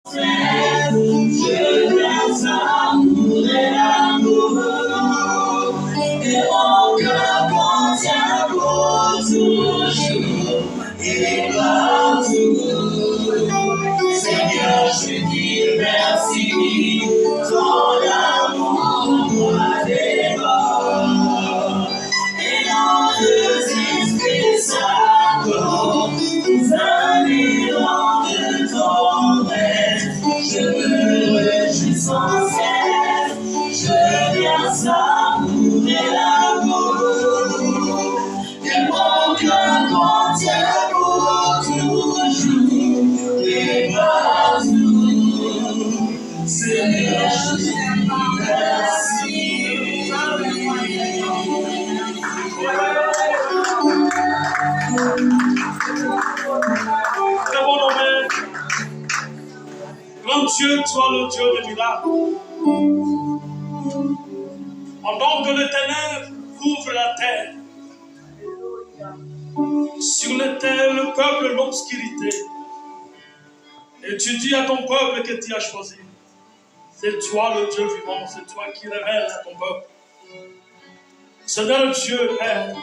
Je laisse amour et amour, et mon cœur contient pour toujours et partout. Seigneur, je dis merci, ton amour moi dévore. Et dans deux esprits sacrants, nous allons de ton aide. Je me réjouis sans cesse, je viens amour et l'amour, et mon cœur contient pour toujours et partout. Seigneur, je dis merci. Très bon Amen. Grand Dieu, toi le Dieu de miracles. Pendant que le ténèbre couvre la terre, sur la terre, le peuple, l'obscurité, et tu dis à ton peuple que tu as choisi, c'est toi le Dieu vivant, c'est toi qui révèles à ton peuple. Seigneur Dieu, Père,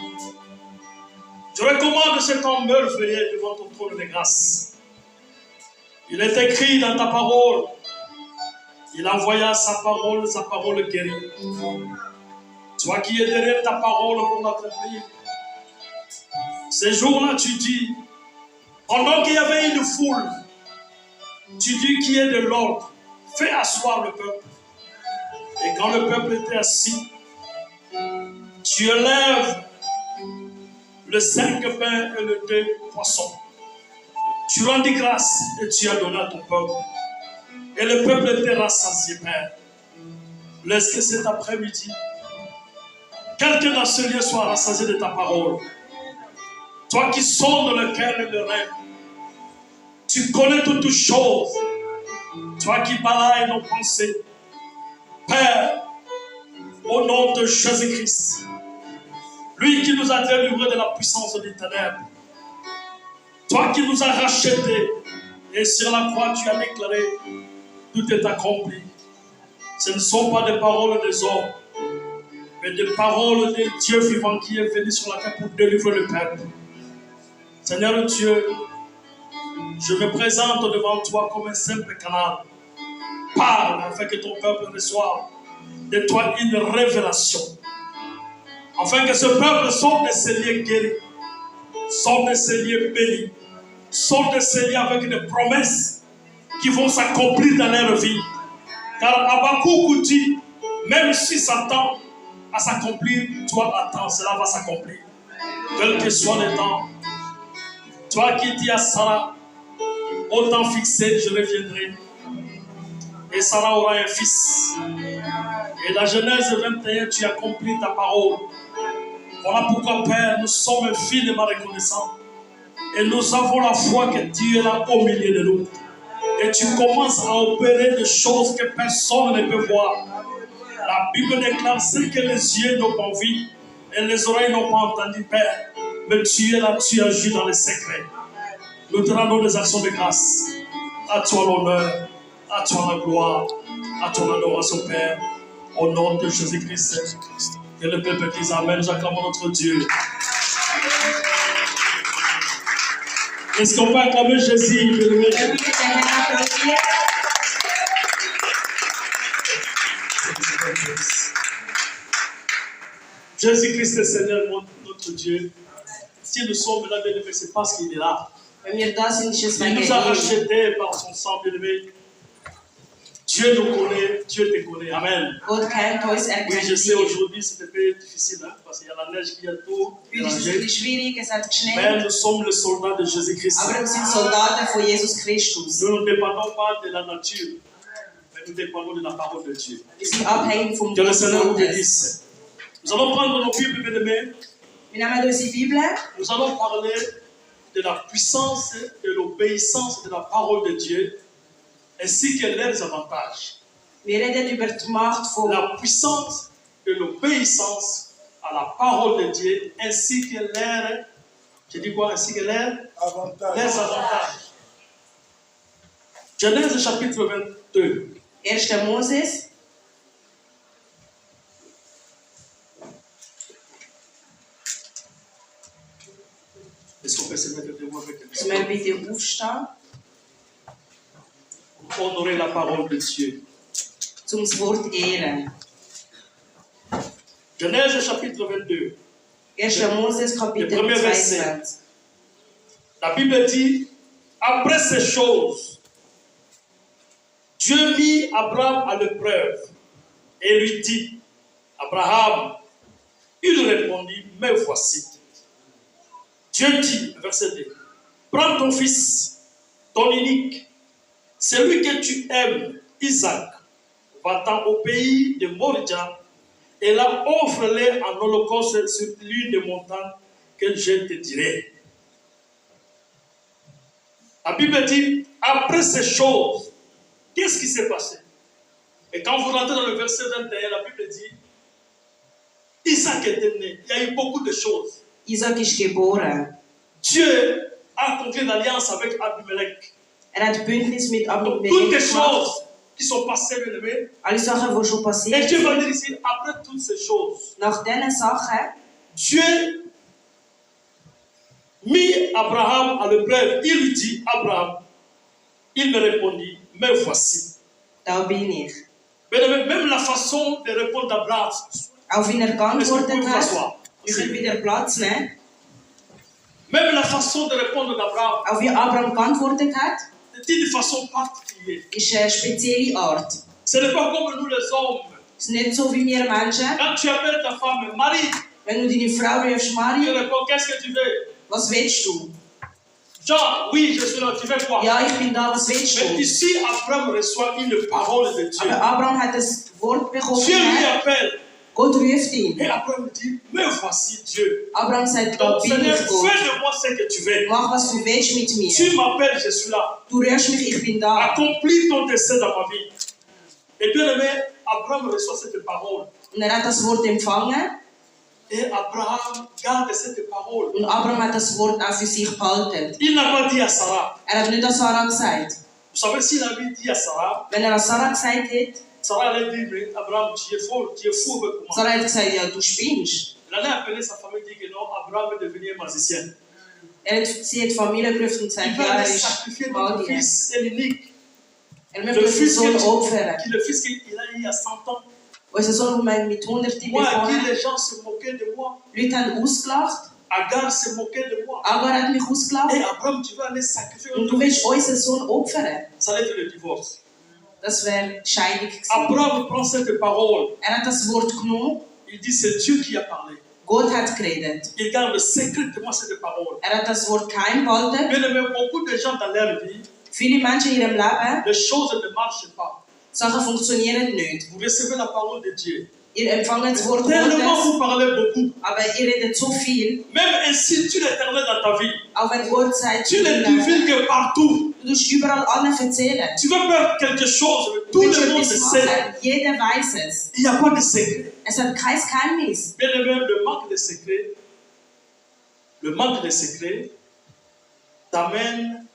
je recommande cet homme merveilleux devant ton trône de grâce. Il est écrit dans ta parole, il envoya sa parole guérie. Toi qui es derrière ta parole pour l'accomplir. Ces jours-là, tu dis, pendant qu'il y avait une foule, tu dis qu'il y ait de l'ordre, fais asseoir le peuple. Et quand le peuple était assis, tu élèves le 5 pains et le 2 poissons. Tu rendis grâce et tu as donné à ton peuple. Et le peuple était rassasié, Père. Laisse que cet après-midi, quelqu'un dans ce lieu soit rassasié de ta parole. Toi qui sondes le cœur et le rêve, tu connais toutes choses. Toi qui balayes nos pensées. Père, au nom de Jésus-Christ, lui qui nous a délivrés de la puissance des ténèbres, toi qui nous as rachetés, et sur la croix tu as déclaré, tout est accompli. Ce ne sont pas des paroles des hommes, mais des paroles de Dieu vivant qui est venu sur la terre pour délivrer le peuple. Seigneur Dieu, je me présente devant toi comme un simple canal. Parle afin que ton peuple reçoive de toi une révélation. Afin que ce peuple sorte de ses lieux guéris, sorte de ses lieux bénis, sorte de ses lieux avec des promesses qui vont s'accomplir dans leur vie. Car Habakkuk dit, même si ça tend à s'accomplir, toi attends, cela va s'accomplir. Quel que soit le temps, toi qui dis à Sarah, au temps fixé, je reviendrai. Et Sarah aura un fils. Et dans Genèse 21, tu accomplis ta parole. Voilà pourquoi, Père, nous sommes infiniment reconnaissants. Et nous avons la foi que tu es là au milieu de nous. Et tu commences à opérer des choses que personne ne peut voir. La Bible déclare ce que les yeux n'ont pas vu et les oreilles n'ont pas entendu, Père. Mais tu es là, tu agis dans les secrets. Nous te rendons des actions de grâce. À toi l'honneur, à toi la gloire, à toi l'adoration, Père. Au nom de Jésus-Christ. Que le peuple dise Amen. Nous acclamons notre Dieu. Est-ce qu'on peut acclamer Jésus? Jésus-Christ est Seigneur, notre Dieu. Si nous sommes là, bien-aimés, c'est parce qu'il est là. Il nous a rachetés par son sang, bien-aimé. Dieu nous connaît, Dieu te connaît. Amen. Oui, je sais, aujourd'hui, c'était un peu difficile, hein, parce qu'il y a la neige qui a tout mélangé. Mais nous sommes les soldats de Jésus-Christ. Nous ne dépendons pas de la nature, mais nous dépendons de la parole de Dieu. Que le Seigneur nous bénisse. Nous allons prendre nos Bibles, bien-aimés. Nous allons parler de la puissance et de l'obéissance de la parole de Dieu, ainsi que leurs avantages. La puissance et l'obéissance à la parole de Dieu, ainsi que leurs, je dis quoi, ainsi que leurs avantages. Genèse chapitre 22. 1. Moses. Est-ce qu'on peut se mettre debout avec Zullen we bitte aufstehen, pour honorer la parole de Dieu? um das Wort ehren. Genèse chapitre 22. 1. Moses, Kapitel Le premier verset. 22. La Bible dit, après ces choses, Dieu mit Abraham à l'épreuve et lui dit, Abraham, il répondit, mais voici. Dieu dit, verset 2, prends ton fils, ton unique, celui que tu aimes, Isaac, va-t'en au pays de Moria, et là offre-les en holocauste sur l'une des montagnes que je te dirai. La Bible dit, après ces choses, qu'est-ce qui s'est passé? Et quand vous rentrez dans le verset 21, la Bible dit, Isaac était né. Il y a eu beaucoup de choses. Isaac ist geboren. Dieu a conclu l'alliance avec Abimelech. Hat Bündnis mit Donc, toutes Abimelech les gemacht. choses qui sont passées, bien aimés. Alle Sachen, die schon Et passiert Dieu va sind. dire ici, après toutes ces choses, Nach diesen Sachen Dieu mit Abraham à l'épreuve. Il lui dit, Abraham, il me répondit, mais voici. da bin ich. Bien aimé, même la façon de répondre d'Abraham, Auch wie est-ce que geantwortet vous pouvez vous hat, asseoir? wir können wieder Platz nehmen. Même la façon de répondre d'Abraham, Auch wie Abraham geantwortet hat, c'est une façon particulière. ist eine spezielle Art. Ce n'est pas comme nous les hommes. Es ist nicht so wie wir Menschen. Quand tu appelles ta femme Marie, Wenn du deine Frau rufst, tu Marie, réponds, qu'est-ce que tu veux? was willst du? Jean, oui, je suis là, tu veux quoi? Ja, ich bin da, was willst Mais du? ici, Abraham reçoit une parole de Dieu. Aber Abraham hat das Wort bekommen. Dieu lui appelle. Gott ruft ihn. Et Abraham dit, me voici Dieu. Abraham sagt, da Donc, bin Seigneur, ich Gott. fais de moi ce que tu veux. Mach, was du willst mit mir. Tu m'appelles, je suis là. Du rührst mich, ich bin da. Accomplis ton dessein dans ma vie. Et bien aimé, Abraham reçoit cette parole. Und hat das Wort empfangen. Et Abraham garde cette parole. Und Abraham hat das Wort auch für sich behalten. Il n'a pas dit à Sarah. Hat nicht an Sarah gesagt. Vous savez, s'il avait dit à Sarah, Wenn an Sarah gesagt hätte, Sarah allait dire, mais Abraham, tu es fou avec moi. Sarah hat gesagt, ja, du spinnst. Il allait appeler sa famille et dire que non, Abraham est devenu un magicien. Sie hat die Familie gerufen und gesagt, Il ja, va er ist sacrifier notre Magier. fils et l'unique. Möchte unseren Sohn opfern. Le fils qu'il a eu à 100 ans. Unser Sohn, den wir mit 100 Moi, à qui bekommen, les gens se moquaient de moi. Leute haben ausgelacht. Agar se moquait de moi. Agar hat mich ausgelacht. Et Abraham, tu vas aller sacrifier Und notre du willst fils. unseren Sohn opfern. Ça allait être le divorce. Das wäre Scheidung gewesen. Abraham prend cette parole. Hat das Wort genommen. Il dit, c'est Dieu qui a parlé. Gott hat geredet. Il garde secrètement cette parole. Hat das Wort geheim behalten. Bien aimé, beaucoup de gens dans leur vie, Viele Menschen in ihrem Leben, les choses ne marchent pas. Sachen funktionieren nicht. Vous recevez la parole de Dieu. Ihr empfangt das Wort Tellement Gottes, vous parlez beaucoup. aber ihr redet so viel. Même ainsi, tu l'éternel dans ta vie. Auch wenn Gott sagt, Tu le divulgues partout. du musst überall allen erzählen. Tu veux faire quelque chose, mais Du tout willst le monde etwas le sait. machen. Jeder weiß es. Il n'y a pas de secret. Es hat kein Geheimnis. Bien aimé, le manque de secret t'amène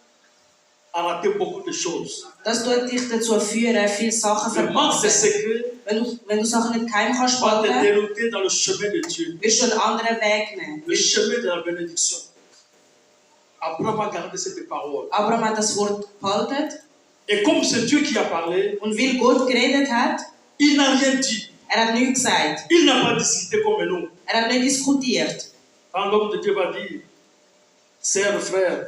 à rater beaucoup de choses. Das tut dich dazu führen, viele Sachen Le manque de verpassen. secret Wenn du Sachen nicht geheim kannst va te behalten, dérouter dans le chemin de Dieu, wirst du einen anderen Weg nehmen. le chemin de la bénédiction. Abraham a gardé cette parole. Abraham hat das Wort behalten Et comme c'est Dieu qui a parlé, und weil Gott geredet hat, il n'a rien dit. hat nichts gesagt. Il n'a pas discuté comme nous. Hat nicht diskutiert. Quand l'homme de Dieu va dire, sœurs, frères,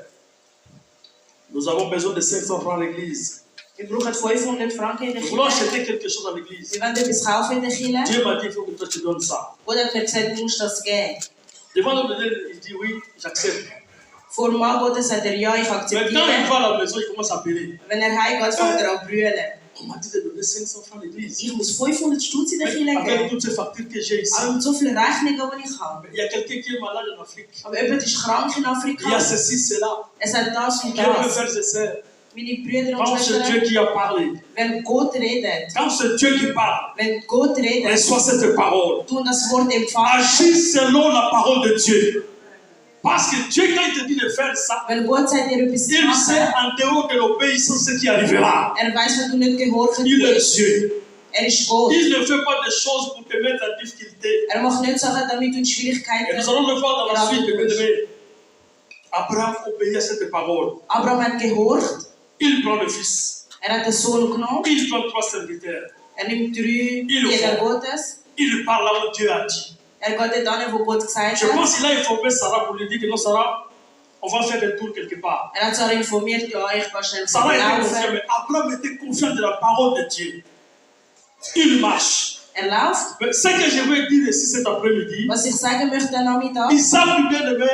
nous avons besoin de 500 francs à l'église. Wir brauchen 500 Franken in der Nous voulons Kirche. acheter quelque chose à l'église. Wir wollen etwas kaufen in der Kirche. Dieu m'a dit, il faut que toi tu donnes ça. Gott hat mir gesagt, du musst das geben. Devant l'homme de Dieu, il dit oui, j'accepte. Vor dem Mann Gottes sagt ja, ich Maintenant, il akzeptiere. va à la maison, il commence à appeler. Wenn heimgeht, fängt an zu brüllen. On m'a dit de donner 500 francs à l'église. Ich muss 500 Stutz in der Kirche Avec geben. toutes ces factures que j'ai ici. Aber mit so vielen Rechnungen, die ich habe. Il y a quelqu'un qui est malade en Afrique. Aber jemand ist krank in Il y a Afrika. ceci, cela. Es hat das und Bien, mes das. frères et sœurs, Meine Brüder und quand c'est Dieu Schwestern, qui a parlé, wenn Gott redet, quand c'est Dieu qui parle, wenn Gott redet, reçois cette parole. tun das Wort empfangen, Agis selon la parole de Dieu. Parce que Dieu, quand il te dit de faire ça, Wenn Gott sagt dir etwas zu il sait machen, en dehors de l'obéissance ce qui arrivera. weiß, wenn du nicht gehorchen Il est tust. Dieu. Ist Gott. Il ne fait pas des choses pour te mettre en difficulté. Macht nicht Sachen, damit du in Et Schwierigkeiten nous allons le voir dans la suite. geraten. Abraham obéit à cette parole. Abraham hat gehorcht. Il prend le fils. Hat den Sohn genommen. Il prend 3 serviteurs. Nimmt 3 Il le Diener fait. Gottes. Il parle là où Dieu a dit. Geht dort hin, wo Gott gesagt Je hat. pense qu'il a informé Sarah pour lui dire que non, Sarah, on va faire des tours quelque part. Hat Sarah informiert, ja, ich kann schnell Sarah était laufen. confiante, mais Abraham était confiant de la parole de Dieu. Il marche. Läuft. Mais ce que je veux dire ici cet après-midi, Was ich sagen möchte am Nachmittag, Isaac, bien aimé,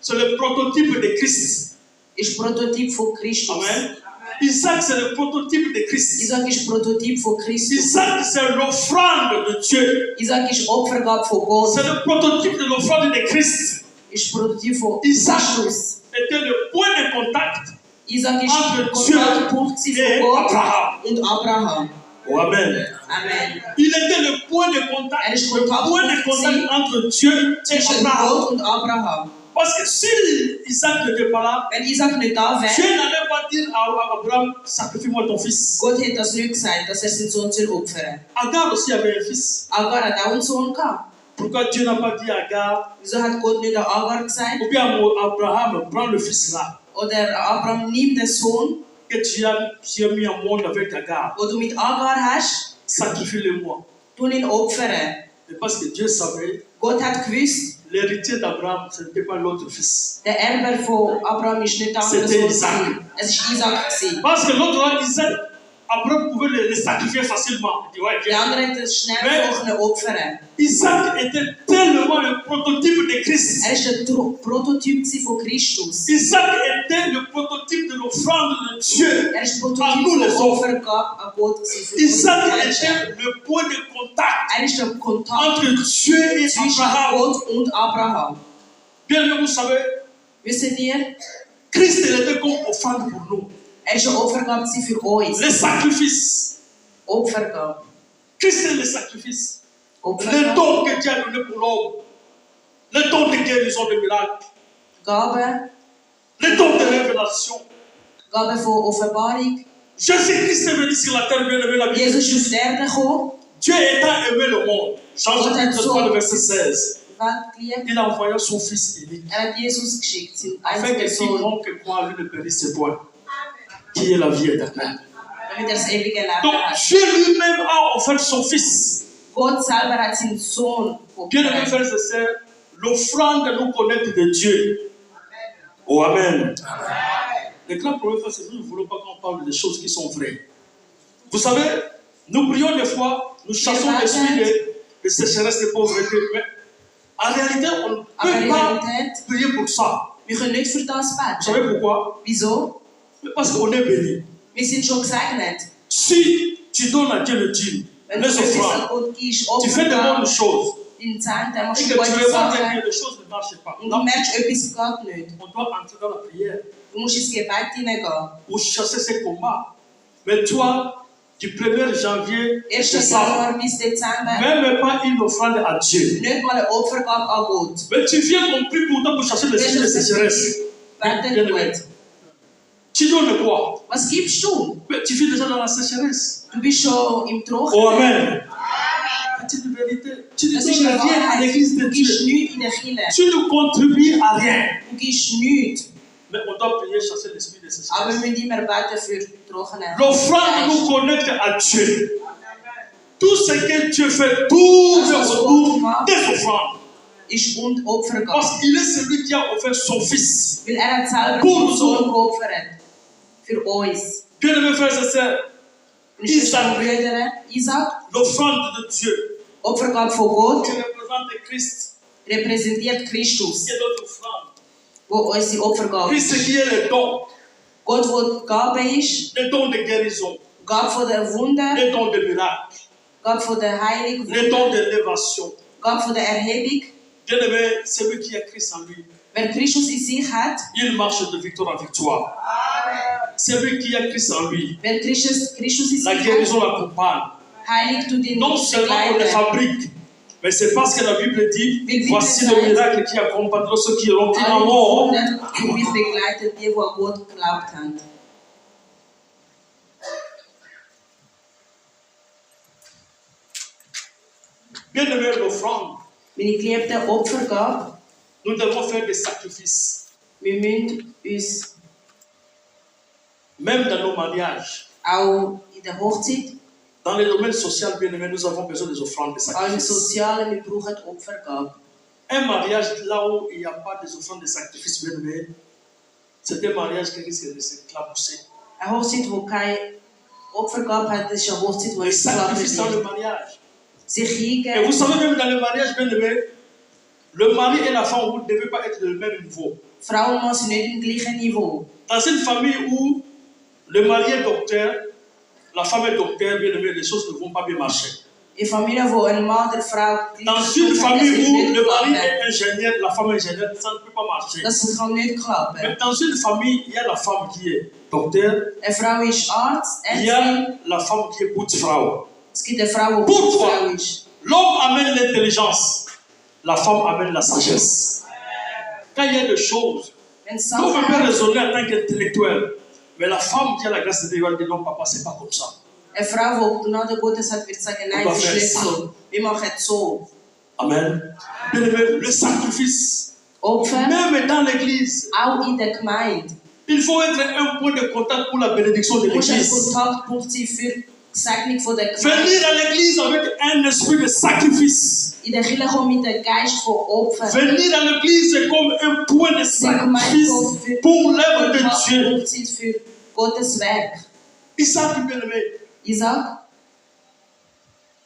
c'est le prototype de Christ. ist Prototyp von Christus. Amen. Isaac, c'est le prototype de Christ. Isaac ist Prototyp von Christus. Isaac, c'est l'offrande de Dieu. Isaac ist Opfergabe von Gott. C'est le prototype de l'offrande de Christ. Ist Prototyp von Isaac Christus. était le point de contact Isaac ist entre Kontaktpunkt Dieu von et Gott Abraham. und Abraham. Oh, amen. Amen. Il était le point de contact, Er ist le point de contact entre Dieu et zwischen Abraham. Gott und Abraham. Parce que si Isaac n'était pas là, Wenn Isaac nicht da Dieu wäre, n'allait pas dire à Abraham, sacrifie-moi ton fils. Gott hätte das nicht gesagt, dass seinen Sohn opfern. Agar aussi avait un fils. Agar hat auch einen Sohn gehabt. Pourquoi Dieu n'a pas dit à Agar, Wieso hat Gott nicht an Agar gesagt? ou bien à Abraham, prends le fils là, Oder Abraham, nimm den Sohn, que tu as mis en monde avec Agar, den du mit Agar hast, sacrifie-le-moi. tu ihn opfern. Et parce que Dieu savait, Gott hat gewusst, l'héritier d'Abraham, ce n'était pas l'autre fils. der Erbe von Abraham ist nicht der andere C'était Sohn. Isaac. gewesen. Es war Isaac. gewesen. Parce que l'autre là, Isaac, Abraham pouvait le sacrifier facilement. Il dit, ouais, Die viens. anderen hätten es schnell Mais- so können opfern. Isaac était tellement le prototype de Christ. Er war der Prototyp gewesen von Christus. Isaac était le prototype de l'offrande de Dieu. Er war der Ah, Prototyp nous les von hommes. Opfergabe an Gott. gewesen, für Isaac uns Menschen. était le point de contact Er ist der Kontakt entre Dieu et zwischen Abraham. Gott und Abraham. Bien aimé, vous savez, Wisst ihr, Christ il était comme offrande pour nous. er war eine Opfergabe gewesen für uns. Le sacrifice. Opfergabe. Christ est le sacrifice. Le Opfergabe. don que Dieu a donné pour l'homme. Le don de guérison, de miracle. Gabe. Le don de révélation. Gabe von Offenbarung. Jésus-Christ est venu sur la terre, bien aimé, la Bible. Jesus ist auf die Erde gekommen, Dieu étant aimé le monde. Jean Gott hat chapitre so 3, le verset 16. die Welt geliebt. Il a envoyé son fils unique. Er hat Jesus geschickt, seinen Afin que einzigen Sohn, quiconque croit lui ne périsse point. Qui est la vie éternelle. damit er das ewige Leben Donc hat. Dieu lui-même a offert son fils. Gott selber hat seinen Sohn Bien aimés opfert. frères et sœurs, l'offrande nous connecte de Dieu. Oh Amen. Le grand problème, c'est que nous ne voulons pas qu'on parle des choses qui sont vraies. Vous savez, nous prions des fois, nous chassons l'esprit de sécheresse, de pauvreté. Mais en réalité, on ne Aber in peut pas Realität, prier pour ça. wir können nicht für das Vous beten. savez pourquoi? Wieso? Parce qu'on est béni. Wir sind schon gesegnet. Si tu donnes à Dieu le dîme, Wenn du les etwas an offrandes, Gott gibst, tu fais de Opfergabe, bonnes choses, deinen Zehnten, dann machst et du que tu gute regardes que Sachen les choses ne marchent pas. und Non, du merkst, etwas geht nicht. on doit entrer dans la prière Du musst ins Gebet hineingehen. pour chasser ces combats. Mais toi, du 1er janvier 1. jusqu'à ça, Januar bis Dezember, même pas une offrande à Dieu. nicht mal eine Opfergabe an Gott. Mais tu viens on prie pour toi pour chasser l'esprit de sécheresse. Betet gut. Tu donnes quoi? Was gibst du? Mais tu vis déjà dans la sécheresse. Du bist schon im Oh Trockenen. Amen. C'est une vérité. Tu ne Das ist donnes eine rien à Wahrheit. l'église de Du gibst Dieu. nichts in der Kirche. Tu ne contribues à rien. Du gibst nichts. Mais on doit prier chasser l'esprit de Aber wir sécheresse. müssen immer beten für Trockenen. L'offrande nous connecte à Dieu. Tout ce que Dieu fait tourne autour des offrandes. Ist und Opfergabe. Parce qu'il est celui qui a offert son fils. Weil er hat selber Pour seinen Sohn nous. geopfert. Für uns. Bien-aimés frères et sœurs, Und ich Isaac. sage, Brüder, Isaac, l'offrande de Dieu Opfergabe von Gott, qui représente Christ, repräsentiert Christus, qui est notre offrande. wo unsere Opfergabe Christ ist. qui est le don, Gott, wo die Gabe ist, le don de guérison, Gabe von der Wunder, le don de miracle, Gabe von der Heilung, le don d'élévation. Gabe von der Erhebung. Bien-aimé, celui qui a Christ en lui, Wer Christus in sich hat, il marche de victoire en victoire. Celui qui a Christ en lui, wer Christus in la sich hat, guérison l'accompagne. Heilig tut ihn Non seulement on le begleiten. fabrique, Mais c'est parce que la Bible dit, Bible voici sagt, le miracle qui accompagnera ceux qui auront cru en Alle mort. Wunder wird begleitet, die an Gott geglaubt haben. Bien-aimé, l'offrande, Meine geliebten Opfergabe, nous devons faire des sacrifices. wir müssen uns Même dans nos mariages, auch in der Hochzeit, dans le domaine social, bien-aimé, nous avons besoin des offrandes, des auch im sacrifices. Sozialen, wir brauchen Opfergabe. Un mariage là où il n'y a pas des offrandes, des sacrifices, bien-aimé, c'est un mariage qui risque de s'éclabousser. Eine Hochzeit, die keine Opfergabe hat, das ist eine Hochzeit, die Les nicht sacrifices dans le wird. mariage. Sich Et vous hingeben. savez, même dans le mariage, bien-aimé, le mari et la femme, vous ne devez pas être de le même niveau. Frau und Mann sind nicht im gleichen Niveau. Dans une famille où le mari est docteur, la femme est docteur, bien aimé, les choses ne vont pas bien marcher. In Familien, wo ein Mann der Frau Dans une famille où le mari est ingénieur, la femme est ingénieure, ça ne peut pas marcher. Das kann nicht klappen. Mais dans une famille, il y a la femme qui est docteur, Eine Frau ist Arzt, il y Ärztin. a la femme qui est Putzfrau. Es gibt eine Frau, die Pourquoi? Putzfrau ist. L'homme amène l'intelligence, la femme amène la sagesse. Quand il y a des choses, Wenn es on Sachen peut hat, raisonner en tant qu'intellectuel, mais la femme qui a la grâce de Dieu, elle dit non, papa, c'est pas comme ça. eine Frau, die Gnade Gottes hat, wird sagen, nein, das ist nicht so. Wir machen es so. Amen. Bien aimé, le sacrifice, Opfer, même dans l'église, auch in der Gemeinde. il faut être un point de contact pour la bénédiction de Du musst ein l'église. Kontaktpunkt sein für die Segnung von der Gemeinde. Venir à l'église avec un esprit de sacrifice. In der Kirche kommen mit dem Geist von Opfer. Venir à l'église comme un point de Die Gemeinde sacrifice kommt für pour l'œuvre de Dieu. Kontaktpunkt sein für Gottes Werk. Isaac, bien aimé, Isaac,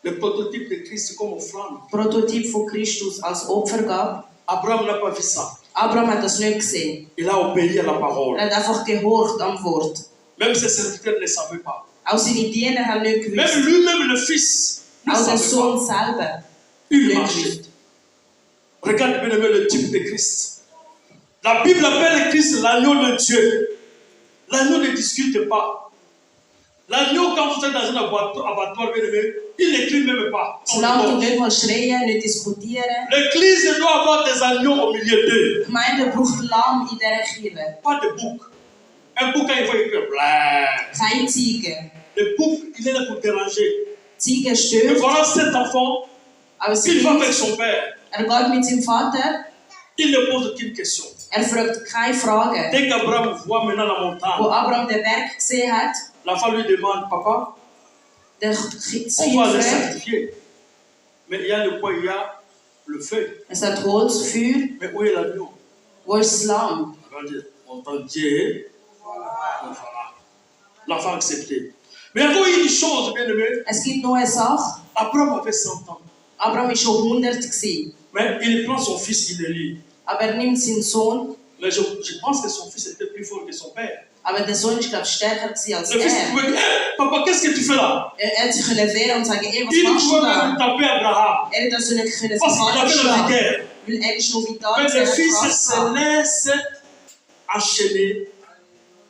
le prototype de Christ comme offrande. Prototyp von Christus als Opfergabe. Abraham n'a pas vu ça. Abraham hat das nicht gesehen. Il a obéi à la parole. Er hat einfach gehorcht am Wort. Même ses serviteurs ne savaient pas. Auch seine Diener haben nicht Même gewusst. lui-même, le fils, ne Auch der savait Sohn pas. selber Il nicht marchait. gewusst. Regarde bien aimé le type de Christ. La Bible appelle Christ l'agneau de Dieu. L'agneau ne discute pas. L'agneau, quand vous êtes dans un abattoir, bien aimé, il ne crie même pas. Solange du nicht mal schreien, nicht diskutieren. L'église doit avoir des agneaux au milieu d'eux. Die Gemeinde braucht Lamm in dieser Kirche. Pas de bouc. Un bouc, quand il voit, il fait blâh. Keine Ziegen. Le bouc, il est là pour déranger. Ziegen Et stört, voilà cet enfant, aber das il va avec Kind, son père. geht mit seinem Vater, Il ne pose aucune question. fragt keine Fragen. Dès qu'Abraham voit maintenant la Wo montagne, Abraham den Berg gesehen hat, l'enfant lui demande, papa, der on Kind va le fragt, sacrifier. Mais il y a le quoi? Il y a le feu. es hat Holz, Feuer, Mais où est l'agneau? wo ist das Lamm? On va dire, on entend Dieu. Voilà. L'enfant accepté. Mais il y a une chose, bien aimé. Es gibt noch eine Sache. Abraham avait 100 ans. Abraham war schon 100 gewesen. Mais il prend son fils, il le lit. Aber er nimmt seinen Sohn, Mais je pense que son fils était plus fort que son père. aber der Sohn ist, glaube ich, stärker gewesen als Le fils er. pouvait dire, hey, papa, qu'est-ce que tu fais là? Hat sich wehren und sagen, ey, was Il machst du pouvait da? même taper Abraham. Er hat also nicht seinen Parce qu'il Vater avait la schlagen, vigueur. weil er ist noch vital. Mais sehr le fils krass se war. laisse enchaîner.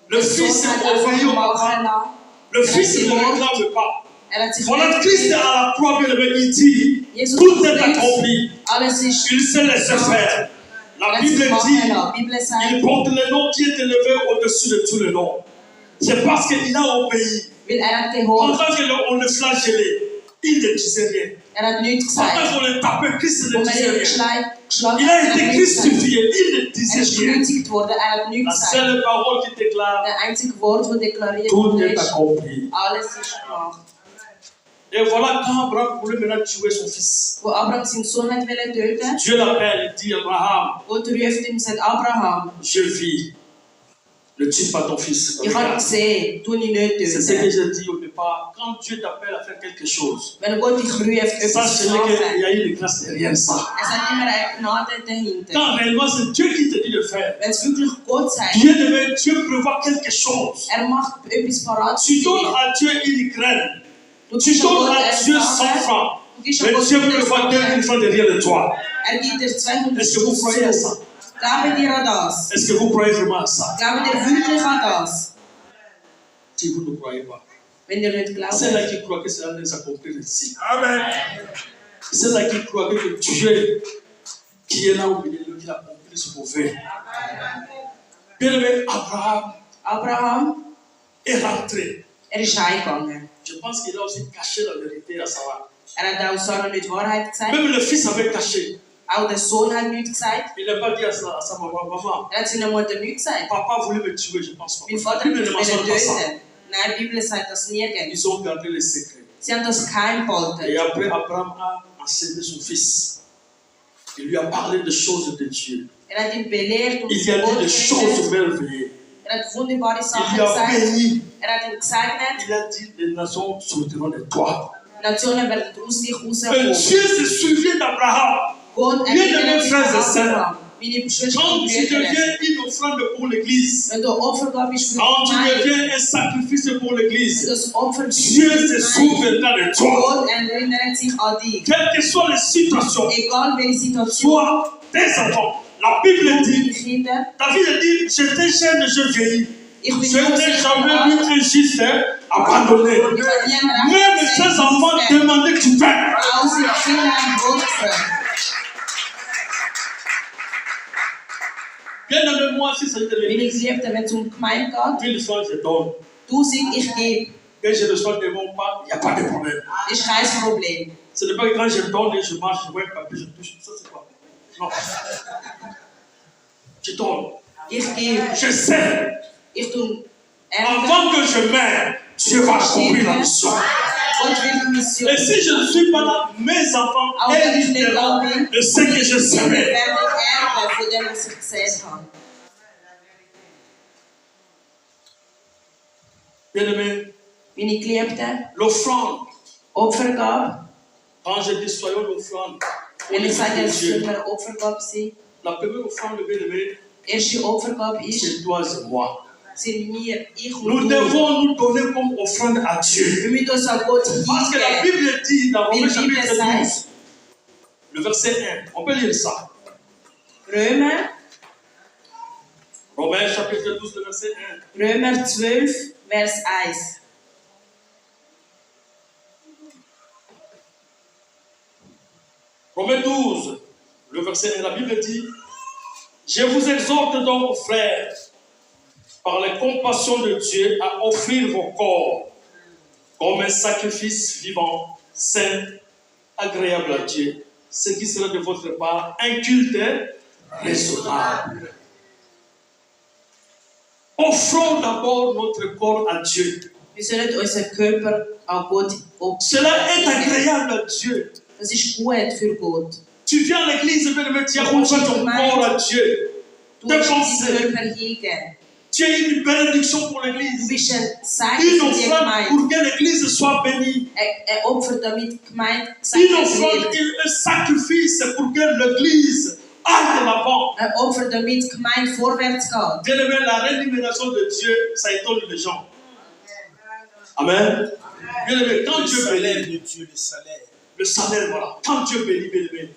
Le Der Sohn fils hat obéit einfach au machen papa. lassen. Le fils ne réclame pas. Er hat sich Voilà, nicht Christ est gewehrt. à la croix, bien aimé, il dit, Jesus tout est spricht, accompli. alles ist Il se laisse faire. er La hat sich Bible machen dit, lassen. Die Bibel il sagt, porte le nom qui est élevé au-dessus de tous les noms. C'est parce qu'il a obéi. weil er hat gehorcht. Pendant qu'on le flagellait, il ne disait rien. Er hat nichts Pendant gesagt. qu'on le tapait, Christ ne Und disait er rien. geschlagen Il hat, a er été hat nichts gesagt. crucifié, il ne Er disait ist rien. gekreuzigt worden, er hat La nichts gesagt. seule parole qui déclare, Der einzige Wort, das deklariert tout wurde, est ist, accompli. alles ist gemacht. Et voilà quand Abraham voulait maintenant tuer son fils. Wo Abraham seinen Sohn hat töten, Dieu l'appelle, il dit Abraham, Gott ruft ihm und sagt, Abraham, je vis. Ne tue pas ton fils. ich habe Regarde. gesehen, tu ihn nicht C'est ce que töten. j'ai dit au départ. Quand Dieu t'appelle à faire quelque chose, Wenn Gott dich ruft, etwas sache zu qu'il machen, y a une grâce derrière ça. es hat immer eine Gnade dahinter. Quand réellement c'est Dieu qui te dit de faire, Wenn es wirklich Gott sagt, Dieu prévoit quelque chose. er macht etwas parat für Tu donnes dich. à Dieu une graine. Du Tu gibst an donnes Gott à eine Dieu 100 Sache, francs. du gibst an Mais Gott Dieu 100 prévoit 2000 Franken, francs derrière de toi. er gibt dir 200 Est-ce que vous croyez à ça? zu. Glaubt ihr an das? Est-ce que vous croyez vraiment à ça? Glaubt ihr wirklich an das? Si vous ne croyez pas. Wenn ihr nicht glaubt. C'est là qui croit que cela ne s'accomplit ici. Amen. C'est là qu'il croit que Dieu qui est là au milieu de lui, qui a accompli ce qu'on fait. Bien-aimé, Abraham, est rentré. is heimgegangen. Je pense qu'il a aussi caché la vérité à Sarah. Hat auch Sarah nicht die Wahrheit gesagt. Même le fils avait caché. Auch der Sohn hat nichts gesagt. Il n'a pas dit à sa maman, Hat seiner Mutter nichts gesagt. papa voulait me tuer, je pense pas. Mein Vater La Bible will ne mich mentionne pas ça. töten. Nein, die Bibel sagt das nirgends. Ils ont gardé les secrets. Sie haben das geheim Et gehalten. après, Abraham a enseigné son fils. Il lui a parlé des choses de Dieu. Hat ihn belehrt und Il lui a dit des choses merveilleuses. hat wunderbare Sachen Il lui a gesagt. béni. Hat ihn gesegnet. Il a dit, les nations sortiront de toi. Nationen werden aus dich Et rauskommen. Dieu se souvient d'Abraham. Gott Bien aimés erinnert sich frères et an sœurs, Abraham. Meine Geschwister quand und tu Brüder. deviens une offrande pour l'Église, Wenn du Opfergabe bist für quand tu die Gemeinde, deviens un sacrifice pour l'Église, das Opfer bist Dieu für se die Gemeinde, souviendra de toi. Gott erinnert sich an dich. Quelles que soient les situations, Egal welche Situation, soit tes enfants. La Bible dit, deine Kinder, David dit, j'étais jeune, je vieillis. ich bin Je jung, n'ai ich jamais bin vu un juste abandonné. Ich habe nie einen Même Recht ses enfants demandaient du pain. auch sie Kinder haben Gott gefragt. Bien aimé, moi, si c'est de Meine l'Église, Geliebten, wenn es um die Gemeinde geht, 1000 francs, je donne. 1000 ich gebe, Quand je reçois des mots, il n'y a pas de problème. ist kein Problem. Ce n'est pas que quand je donne et je marche, je vois un papier, je touche. Ça, c'est pas. Non. Je donne. Ich gebe, Je sais, ich tue Ernte, avant que je meure, Dieu va accomplir la mission. Gott will die Mission. Et si je ne suis pas là, mes enfants Auch wenn ich nicht da hériteront bin, de ce que je wir serai. werden ernten von dem, was ich gesehen habe. Bien-aimé, Meine Geliebten, l'offrande, Opfergabe, quand je dis soyons l'offrande, wenn ich sage, es soll Dieu, eine Opfergabe sein, la première offrande, bien-aimé, die erste Opfergabe ist, c'est toi et moi. sind wir, ich Nous und du. devons nous donner comme offrande à Dieu. Wir müssen uns an Gott Parce que la hingeben. Bible dit dans Romains Wie die Bible chapitre sagt. 12, le verset 1, on peut lire ça. Römer, Romains chapitre 12, le verset 1. Römer 12, Vers 1. Romains 12, le verset 1, la Bible dit, je vous exhorte donc, frères, par les compassions de Dieu, à offrir vos corps comme un sacrifice vivant, saint, agréable à Dieu, ce qui sera de votre part un culte raisonnable. Offrons d'abord notre corps à Dieu. Wir sollen unseren Körper an Gott Cela est opfern. agréable à Dieu. Das ist gut für Gott. Tu viens à l'église, bien-aimé, tu as confié ton corps à Dieu. Du Tes musst deinen pensées. Körper hingeben. Tu es une bénédiction pour Du l'église. bist ein Une Segen für die offrande Gemeinde. pour que l'église soit bénie. Ein Opfer, damit die Gemeinde Une gesegnet offrande, wird. un sacrifice pour que l'église aille de l'avant. Ein Opfer, damit die Gemeinde vorwärts geht. Bien-aimé, la rémunération de Dieu, ça étonne les gens. Amen. Bien-aimé, quand Le Dieu salaire bénit, de Dieu, le salaire. le salaire, voilà. Quand Dieu bénit, bien-aimé,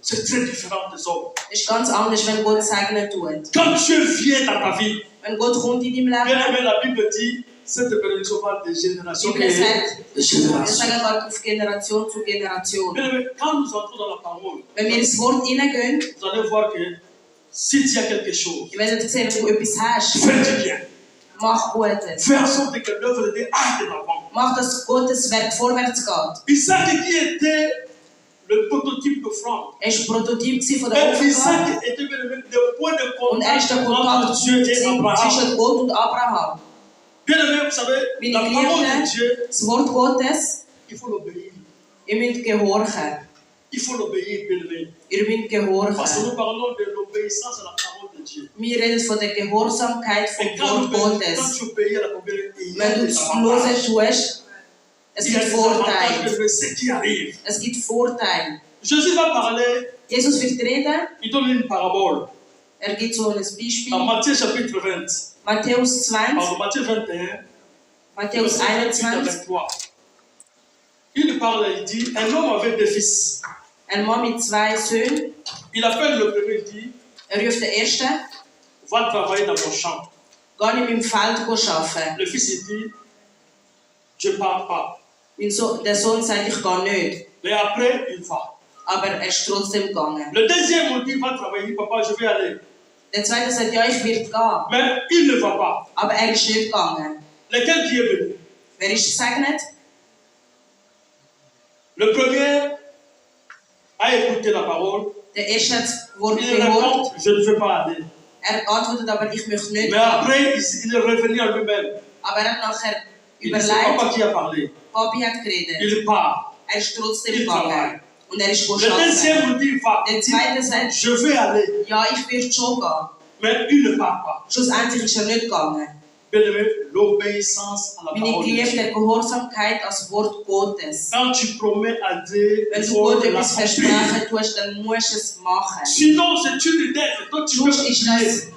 c'est très différent des hommes. Das ist ganz anders, wenn Gott segnen tut. Quand Dieu vient dans ta vie, Wenn Gott kommt in deinem Leben, bien-aimé, la Bible dit, cette bénédiction va de génération die Bibel et sagt, de wir génération. sagen Gott auf Generation zu Generation. Bien-aimé, quand nous entrons dans la parole, Wenn wir ins Wort hineingehen, vous allez voir que si tu as quelque chose, ihr werdet sehen, wenn du etwas hast, fais du bien. mach Gutes. Fais en sorte que l'œuvre de Dieu aille de l'avant. Mach, dass Gottes Werk vorwärts geht. Isaac qui était le prototype d'offrande. Er war ein Prototyp von der Et Opfergabe. Isaac était le point de Und er ist der contact entre Kontakt Dieu et Abraham. zwischen Gott und Abraham. Bien aimé, vous savez, Meine la parole Geliebten, de Dieu, das Wort Gottes, il faut l'obéir. ihr müsst gehorchen. Il faut l'obéir, bien aimé. Ihr müsst Parce que gehorchen. nous parlons de l'obéissance à la parole de Dieu. Wir reden von der Gehorsamkeit vom Et quand Wort tu Gottes. obéis à la parole, il y a Wenn du des es avantages. hören tust, es Il y a gibt des avantages Vorteile. de ce qui arrive. Es gibt Vorteile. Jésus va parler, Jesus wird reden, il donne une parabole. gibt so ein Dans Beispiel. Matthieu chapitre 20, Matthäus 20, pardon, Matthieu 21, Matthäus verset 21. 23. Il parle, il dit, un homme avait deux fils. Ein Mann mit 2 Söhnen, Il appelle le premier, il dit, ruft den ersten, va travailler dans mon champ. geh in meinem Feld arbeiten. Le fils, il dit, je ne pars pas. Der Sohn sagt, ich gehe nicht. Mais après, il va. Aber er ist trotzdem gegangen. Le deuxième, on dit, va travailler. Papa, je vais aller. Der zweite sagt, ja, ich werde gehen. Mais il ne va pas. Aber er ist nicht gegangen. Lequel qui est venu? Wer ist gesegnet? Le premier a écouté la parole. Der erste hat das Wort Il gehört. répond, je ne veux pas aller. Er antwortet aber, ich möchte nicht Mais gehen. après, il est revenu à lui-même. Aber er hat nachher Il dit, c'est papa überlegt, qui a parlé. Papi hat geredet. Il part. Er ist trotzdem Il gegangen. travaille. Und er ist Le arbeiten. deuxième nous dit, va. Der zweite sagt, Je vais aller. ja, ich werde schon gehen. Mais il ne part pas. Schlussendlich ist er nicht gegangen. Bien-aimé, l'obéissance à la Meine parole de Geliebte, Dieu. der Gehorsamkeit als Wort Gottes. Quand tu promets à Dieu, Wenn il du faut Gott etwas l'accomplir. versprechen tust, dann musst du es machen. Sinon, c'est une idée. Toi, tu peux Sonst ist prier. das,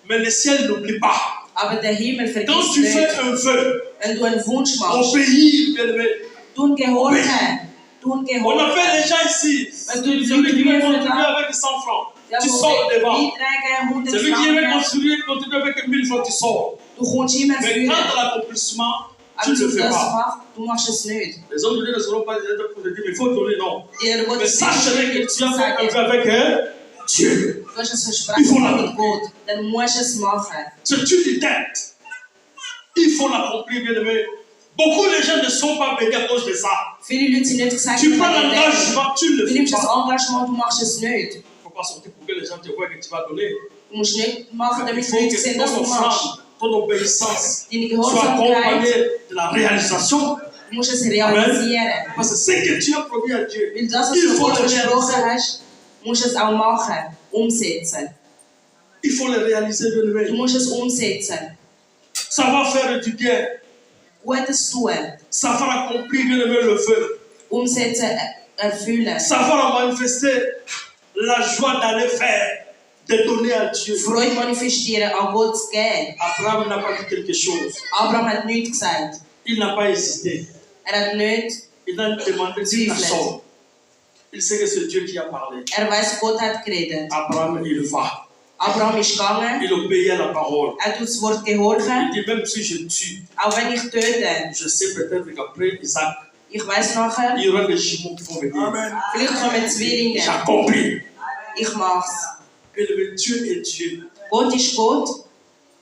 Mais le ciel n'oublie pas. aber der Himmel Quand vergisst tu fais nicht. un vœu, Wenn du einen Wunsch machst, obéis, bien-aimé. tun gehorchen. Tun On gehorchen. appelle les gens ici. Wenn du die Celui qui veut Leute contribuer da, avec 100 francs, ja, tu wo sors devant. beitragen, 100 Celui qui veut Franken, contribuer avec 1000 francs, tu sors. du kommst immer Mais früher. quand à l'accomplissement, tu Aber ne du le fais das pas. machst, du machst es nicht. Les hommes ne seront pas des êtres pour te dire, mais il faut donner, non. Der Gott Mais ist sache que tu as fait un vœu sagen, avec Dieu. du hast es versprochen mit Gott, dann musst du es machen. C'est une dette. Il faut l'accomplir, bien-aimé. Beaucoup de gens ne sont pas bénis à cause de ça. Viele Leute sind nicht gesagt, Tu prends l'engagement, tu ne du le fais nimmst das pas. Engagement, du machst es nicht. Il ne faut pas sortir pour que les gens te voient que tu vas donner. Du musst nicht machen, Il damit die faut Leute que sehen, dass ton du machst. offrande, ton obéissance Deine soit Gehorsamkeit, accompagnée de la réalisation. du musst es realisieren. Parce que ce que tu as promis à Dieu, Weil das, was il du faut Gott le versprochen réaliser. hast, musst du es auch machen, umsetzen. Il faut le réaliser, Du bien-aimé. musst es umsetzen. Savoir faire du bien. Gutes tun, Savoir accomplir, bien-aimé, le feu. umsetzen, erfüllen. Savoir manifester la joie d'aller faire, de donner à Dieu. Freude manifestieren, an Gott zu geben. Abraham n'a pas dit quelque chose. Abraham hat nichts gesagt. Il n'a pas hésité. Er hat nicht, Il n'a demandé Zwiflet. personne. Il sait que c'est Dieu qui a parlé. er weiß, Gott hat geredet. Abraham, il va. Abraham ist gegangen, Il obéit à la parole. er tut das Wort gehorchen, Il dit, même si je tue, auch wenn ich töte. je sais peut-être qu'après Isaac, Ich weiß nachher, il y aura des jumeaux qui vont venir. vielleicht kommen Zwillinge. J'accomplis. Ich mach's. Et le Dieu est Dieu. Gott ist Gott.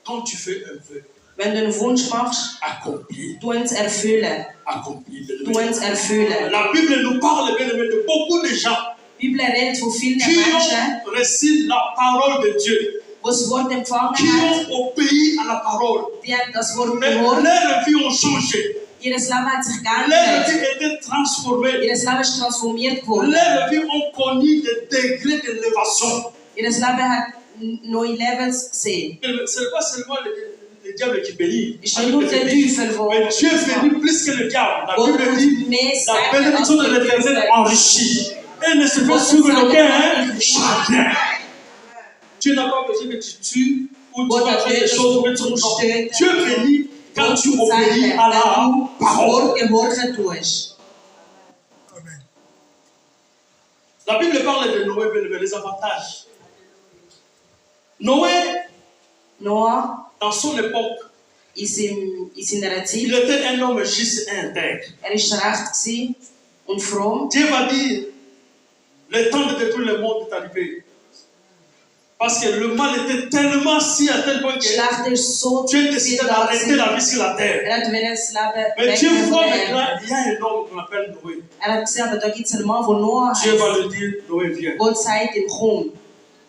Quand tu fais un vœu, Wenn du einen Wunsch machst, accomplis. tu es erfüllen. Accomplis. Tu es erfüllen. La Bible nous parle bien de beaucoup de gens Die Bibel redet von vielen qui Menschen, ont reçu la parole de Dieu, die das Wort empfangen qui haben, ont obéi à la parole. die haben das Wort Mais gehört. leurs vies ont changé. Ihr Leben hat sich Leurs geändert. vies étaient transformées. Ihr Leben ist transformiert worden. Leurs vies ont connu des degrés d'élévation. Ihr Leben hat neue Levels gesehen. Ce n'est pas seulement le diable qui bénit. Es ist nicht nur der Teufel, Mais Dieu bénit plus que le diable. La Gott Bible dit tut mehr la sagen als bénédiction de der l'éternel Teufel. enrichit. Elle ne se fait sur aucun chacun. Tu n'as pas besoin que tu tues ou tu Gott vas hat faire des nicht, choses. dass du musst töten. Dieu bénit quand Gott tu obéis sagt, à la wenn du das parole. Wort gehorchen tust. La Bible parle de Noé, mais les avantages. Noé, Noah, dans son époque, in seiner il Zeit, était un homme juste et intègre. war recht gewesen und fromm. Dieu va dire, le temps de détruire le monde est arrivé. Parce que le mal était tellement si à tel point que Schlecht ist so Dieu décidait viel da d'arrêter gewesen. la vie sur la terre. Er hat wollte das Leben Mais Dieu wegnehmen von voit der maintenant, Erde. il y a un homme qu'on appelle Noé. Er hat gesehen, aber da gibt es einen Mann, der Noah Dieu heißt. va lui dire, Noé, viens. Gott sagt ihm, komm,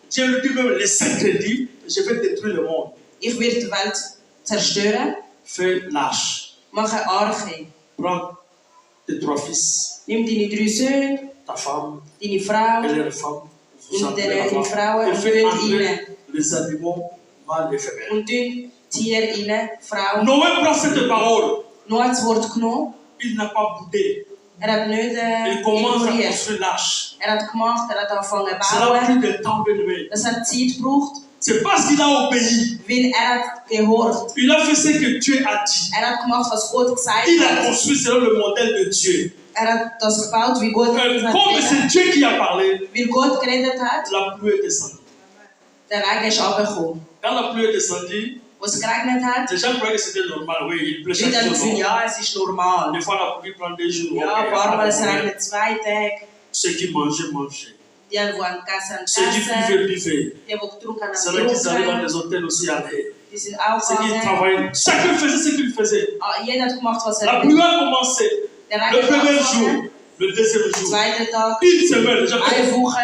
Dieu lui dit même, les saints crédits, je vais détruire le monde. ich werde die Welt zerstören. Fais l'arche. Mach eine Arche. Prends tes 3 fils, Nimm deine 3 Söhne, ta femme deine Frau et leurs femmes. Vous und entrez deine là-bas. Frauen Et und faites könnt entrer rein. les animaux mâles et femelles. Und tun Tiere rein, Frauen. Noé prend cette parole. Noah hat das Wort genommen. Il n'a pas boudé. Er hat nicht Il commence à ignoriert. construire l'arche. Er hat gemacht, er hat angefangen zu Cela a bauen. pris du temps, bien-aimé. Das hat Zeit gebraucht, C'est parce qu'il a obéi. weil er hat gehorcht. Il a fait ce que Dieu a dit. Er hat gemacht, was Gott gesagt Il a hat. construit selon le modèle de Dieu. Er hat das gebaut, wie Gott Comme gesagt hat. c'est Dieu qui a parlé, Weil Gott geredet hat, la pluie est descendue. der Regen ist runtergekommen. Quand la pluie est descendue, wo es geregnet hat, Les gens croyaient que c'était normal. Oui, il pleut die chaque dann jour. gefühlt, ja, es ist normal. Des fois, la pluie prend des jours. Ja, ein Ok, paar Mal es pas de problème. regnet 2 Tage. Ceux qui mangeaient, mangeaient. Die haben gegessen, Ceux qui buvaient, buvaient. Die getrunken haben, C'est là qu'ils allaient dans getrunken. les hôtels aussi aller. Die sind auch Ceux qui gegangen. travaillaient, chacun faisait ce qu'il faisait. Jeder hat gemacht, was La er pluie will. a commencé. Der Le Regen hat premier angefangen, jour, le deuxième jour, zweiter Tag, une semaine, déjà, 1 Woche.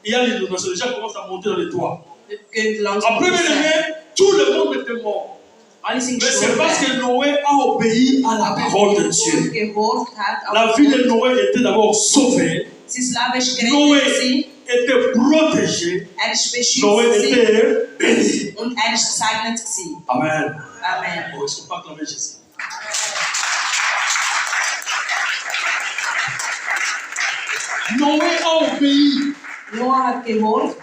il y a l'inondation, les gens commencent à monter dans les toits. Wir gehen langsam En première raus. année, tout le monde était mort. Alle sind Mais c'est parce gestorben. que Noé a obéi à la parole de Gott Dieu. gehorcht hat. La vie de Noé était d'abord sauvée. Sein Leben ist Noé gerettet gewesen. était protégé. Er ist beschützt Noé gewesen. était béni. Und er ist gesegnet gewesen. Amen. Amen. Oh, est-ce qu'on peut acclamer Jésus? Noé a obéi. Noah hat gehorcht.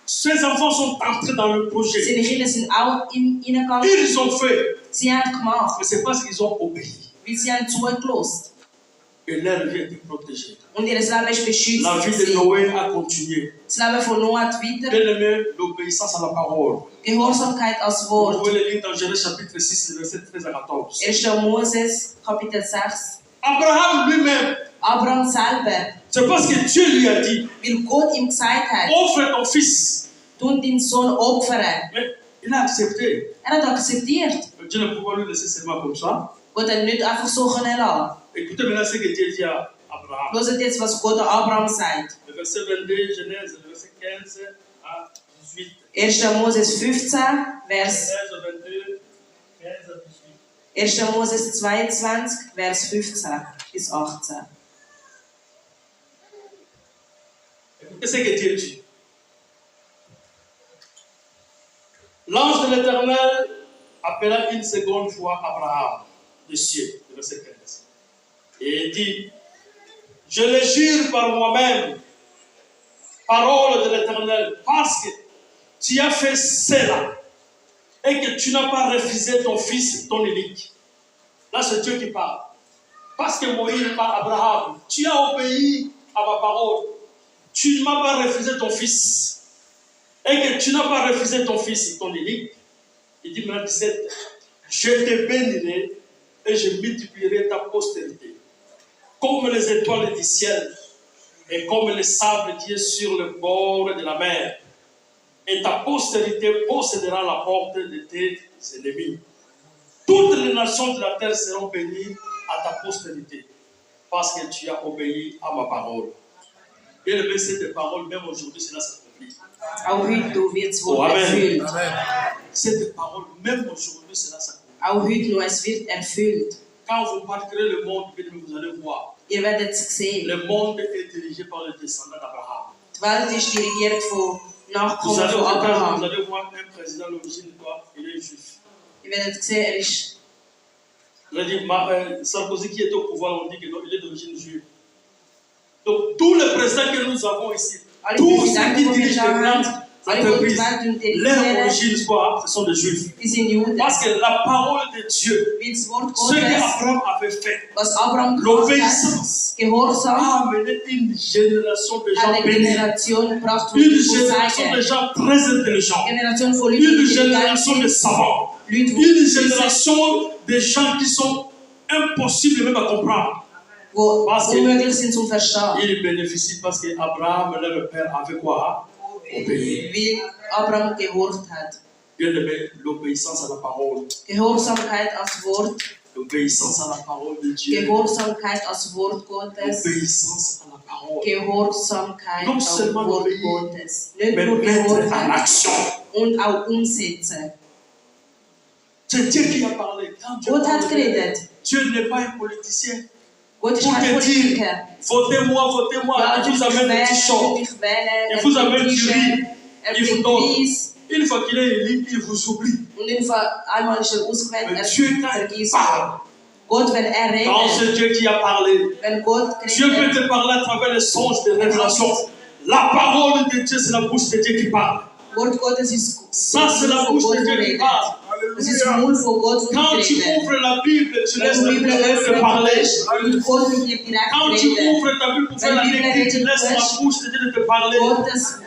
Ses enfants sont entrés dans le projet. Seine Kinder sind auch reingegangen. Ils ont fait. Sie haben gemacht, Mais c'est parce qu'ils ont obéi. weil sie haben zugelassen. Et leur vie était protégée. Und ihr Leben ist beschützt La vie de gewesen. Noé a continué. Das Leben von Noah hat weiter. Bien aimé, l'obéissance à la parole. Gehorsamkeit als Vous Wort. pouvez le lire dans Genèse chapitre 6, verset 13 à 14. 1. Moses, Kapitel 6. Abraham lui-même, Abraham selber, c'est parce que Dieu lui a dit, weil Gott ihm gesagt hat, offre ton fils. tun deinen Sohn opfern. Mais il a accepté. Er hat akzeptiert. Dieu ne pouvait pas lui laisser seulement comme ça. Gott hat nicht einfach so können lassen. Écoutez maintenant ce que Dieu dit à Abraham. Hört jetzt, was Gott an Abraham sagt. Le verset 22, Genèse, le verset 15 à 18. 1. Moses 15, Vers Genèse 22, 15 à 18. 1. Moses 22, Vers 15 bis 18. Écoutez ce que Dieu dit. L'ange de l'Éternel appela une seconde fois Abraham des cieux, le verset 15. Et il dit, je le jure par moi-même, parole de l'Éternel, parce que tu as fait cela et que tu n'as pas refusé ton fils, ton unique. Là, c'est Dieu qui parle. Parce que Moïse, par Abraham, tu as obéi à ma parole. Tu ne m'as pas refusé ton fils. Et que tu n'as pas refusé ton fils, ton unique. Il dit maintenant 17, je te bénirai et je multiplierai ta postérité. Comme les étoiles du ciel et comme le sable qui est sur le bord de la mer. Et ta postérité possédera la porte de tes ennemis. Toutes les nations de la terre seront bénies à ta postérité, parce que tu as obéi à ma parole. Bien aimé, cette parole, même aujourd'hui, cela s'accomplit. Auch heute wird das Oh, Wort Amen. erfüllt. Cette parole, même aujourd'hui, cela s'accomplit. Auch heute noch, es wird erfüllt. Quand vous parcourez le monde, bien aimé, vous allez voir, Ihr werdet es sehen. le monde est dirigé par les descendants d'Abraham. Die Welt ist dirigiert von Vous Nachkommen allez, von vous Abraham. allez voir un président d'origine quoi, il est juif. Ihr werdet sehen, er ist. Vous allez dire, Sarkozy qui est au pouvoir, on dit que non, il est d'origine juive. Donc, tous les présidents que nous avons ici, Alle tous ceux Präsidenten, qui die wir dirigent da les grandes haben, alle, die die entreprises, Welt leur dirigieren, origine, quoi, ce sont des juifs. die sind Juden. Parce que la parole de Dieu, Wie das Wort ce Gottes, qu'Abraham avait fait, was Abraham gemacht hat, l'obéissance, Gehorsam, a amené une génération de hat gens eine bénis, Generation gebracht, die une muss génération de sagen, gens très intelligents, Generation von une Leuten, die génération de savants, Leute, une die génération de gens qui sont impossibles même à comprendre. Parce que unmöglich sind zum Verstehen. ils bénéficient parce que Abraham, leur père, avait quoi? Obéi. Wie Abraham gehorcht hat. Bien aimé, l'obéissance à la parole, Gehorsamkeit als Wort, l'obéissance à la parole de Dieu, Gehorsamkeit als Wort Gottes, l'obéissance à la parole, Gehorsamkeit Non als seulement Wort obéir, Gottes. Nicht mais nur mettre en gehorchen action. und auch umsetzen. C'est Dieu qui a parlé. Quand Dieu Gott hat parle, geredet. Dieu n'est pas un politicien. Gott ist Pour kein te dire, Politiker. votez-moi, votez-moi, Ja, il vous amène des t-shirts, mich wählen, il vous amène du T-Shirt, riz, il vous bringt donne. Reis. Une fois qu'il est élu, il vous oublie. Und einmal ist ausgewählt, Mais Dieu, quand il vergisst parle, Gott, wenn redet, quand c'est Dieu qui a parlé, wenn Gott Dieu peut geredet, te parler à travers les songes de révélation. La parole de Dieu, c'est la bouche de Dieu qui parle. Wort Gottes ist Ça, c'est la von bouche Gott de Dieu qui geredet. parle. Das ist der Mund von Gott, wo Quand tu geredet. ouvres la Bible, tu laisses Wenn la du die bouche Bibel de Dieu te öffnen parler. willst, und Gott mit dir direkt Quand tu reden. ouvres ta Bible pour faire la lecture, tu laisses la bouche de Dieu te parler. Gottes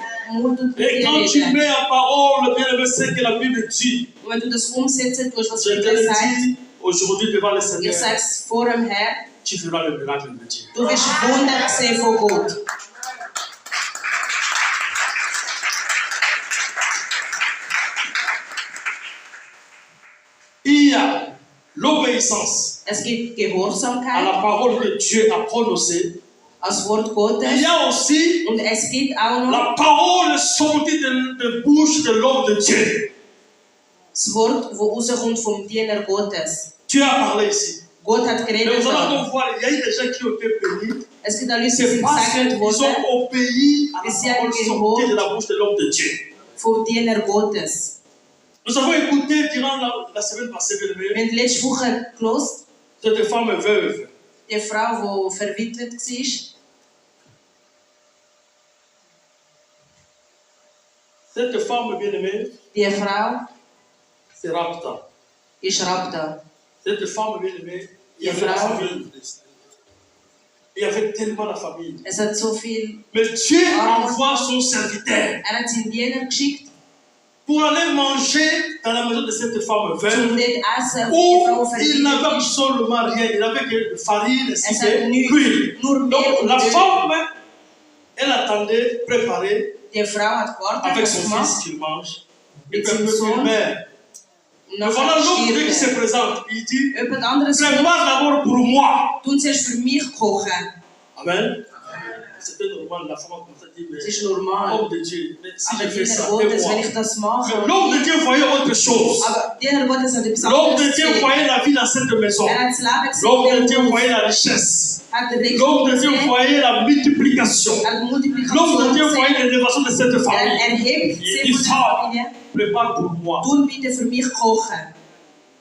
Et quand tu mets en parole, bien aimé, ce que la Bible dit, Und wenn du das umsetzen tust, was je die te Bibel le sagt, dis aujourd'hui devant le ich Seigneur, sage es vor dem Herrn, tu verras le miracle de Dieu. du wirst Wunder sehen von Gott. Il y a l'obéissance Es gibt à Gehorsamkeit la parole que Dieu a prononcée. als Wort Gottes. Il y a aussi Und es gibt auch noch la parole sortie de bouche de l'homme de Dieu. das Wort, das rauskommt vom Diener Gottes. Dieu a parlé ici. Gott hat Mais geredet. vous allez donc voir, il y a eu des gens qui ont été bénis. Es gibt auch Leute, die C'est sind parce gesegnet qu'ils worden ont obéi à Sie la haben parole sortie de la bouche de l'homme de Dieu. vom Diener Gottes. Nous avons écouté durant la semaine passée, bien Wir aimé, haben letzte Woche gehört, cette femme veuve. die Frau, die verwitwet war. Cette femme bien-aimée, Die Frau c'est Rapta. ist Rabda. Cette femme bien-aimée, il y Die avait la Frau, famille. Il y avait tellement la famille. es hat so viel. Mais Dieu envoie son serviteur Er hat seinen Diener geschickt, pour aller manger dans la maison de cette femme um veuve, dort essen, wo où die Frau il n'avait verwitwet ist. absolument rien. Il n'avait que farine, Es cité, hat nichts, l'huile. nur Mehl Donc und la Öl. femme, elle attendait, préparée, Die Frau hat gewartet, avec was son gemacht, fils qu'il mange. Et mit puis seinem un peu Sohn. une mère. Und Mais voilà nachher l'autre Dieu qui se stirbt présente. Il dit, er. Jemand anderes kommt, prépare d'abord pour moi. tun zuerst für mich kochen. Amen. C'était normal, la femme a commencé à dire, Das mais ist normal. homme de Dieu, mais si Aber je fais Diener ça, Gottes, et moi. wenn ich das mache, Mais l'homme de Dieu voyait autre chose. aber Diener Gottes hat etwas L'homme de anderes Dieu gesehen. voyait la vie dans cette maison. Er hat das Leben gesehen, L'homme de in Dieu dem Haus. voyait la richesse. Hat den Reichtum L'homme de Dieu gesehen, voyait la multiplication. hat die L'homme de Multiplikation Dieu gesehen. voyait l'élévation de cette Er famille. erhebt Il sich dit, von der Femme, Familie. prépare pour moi. Tun bitte für mich kochen.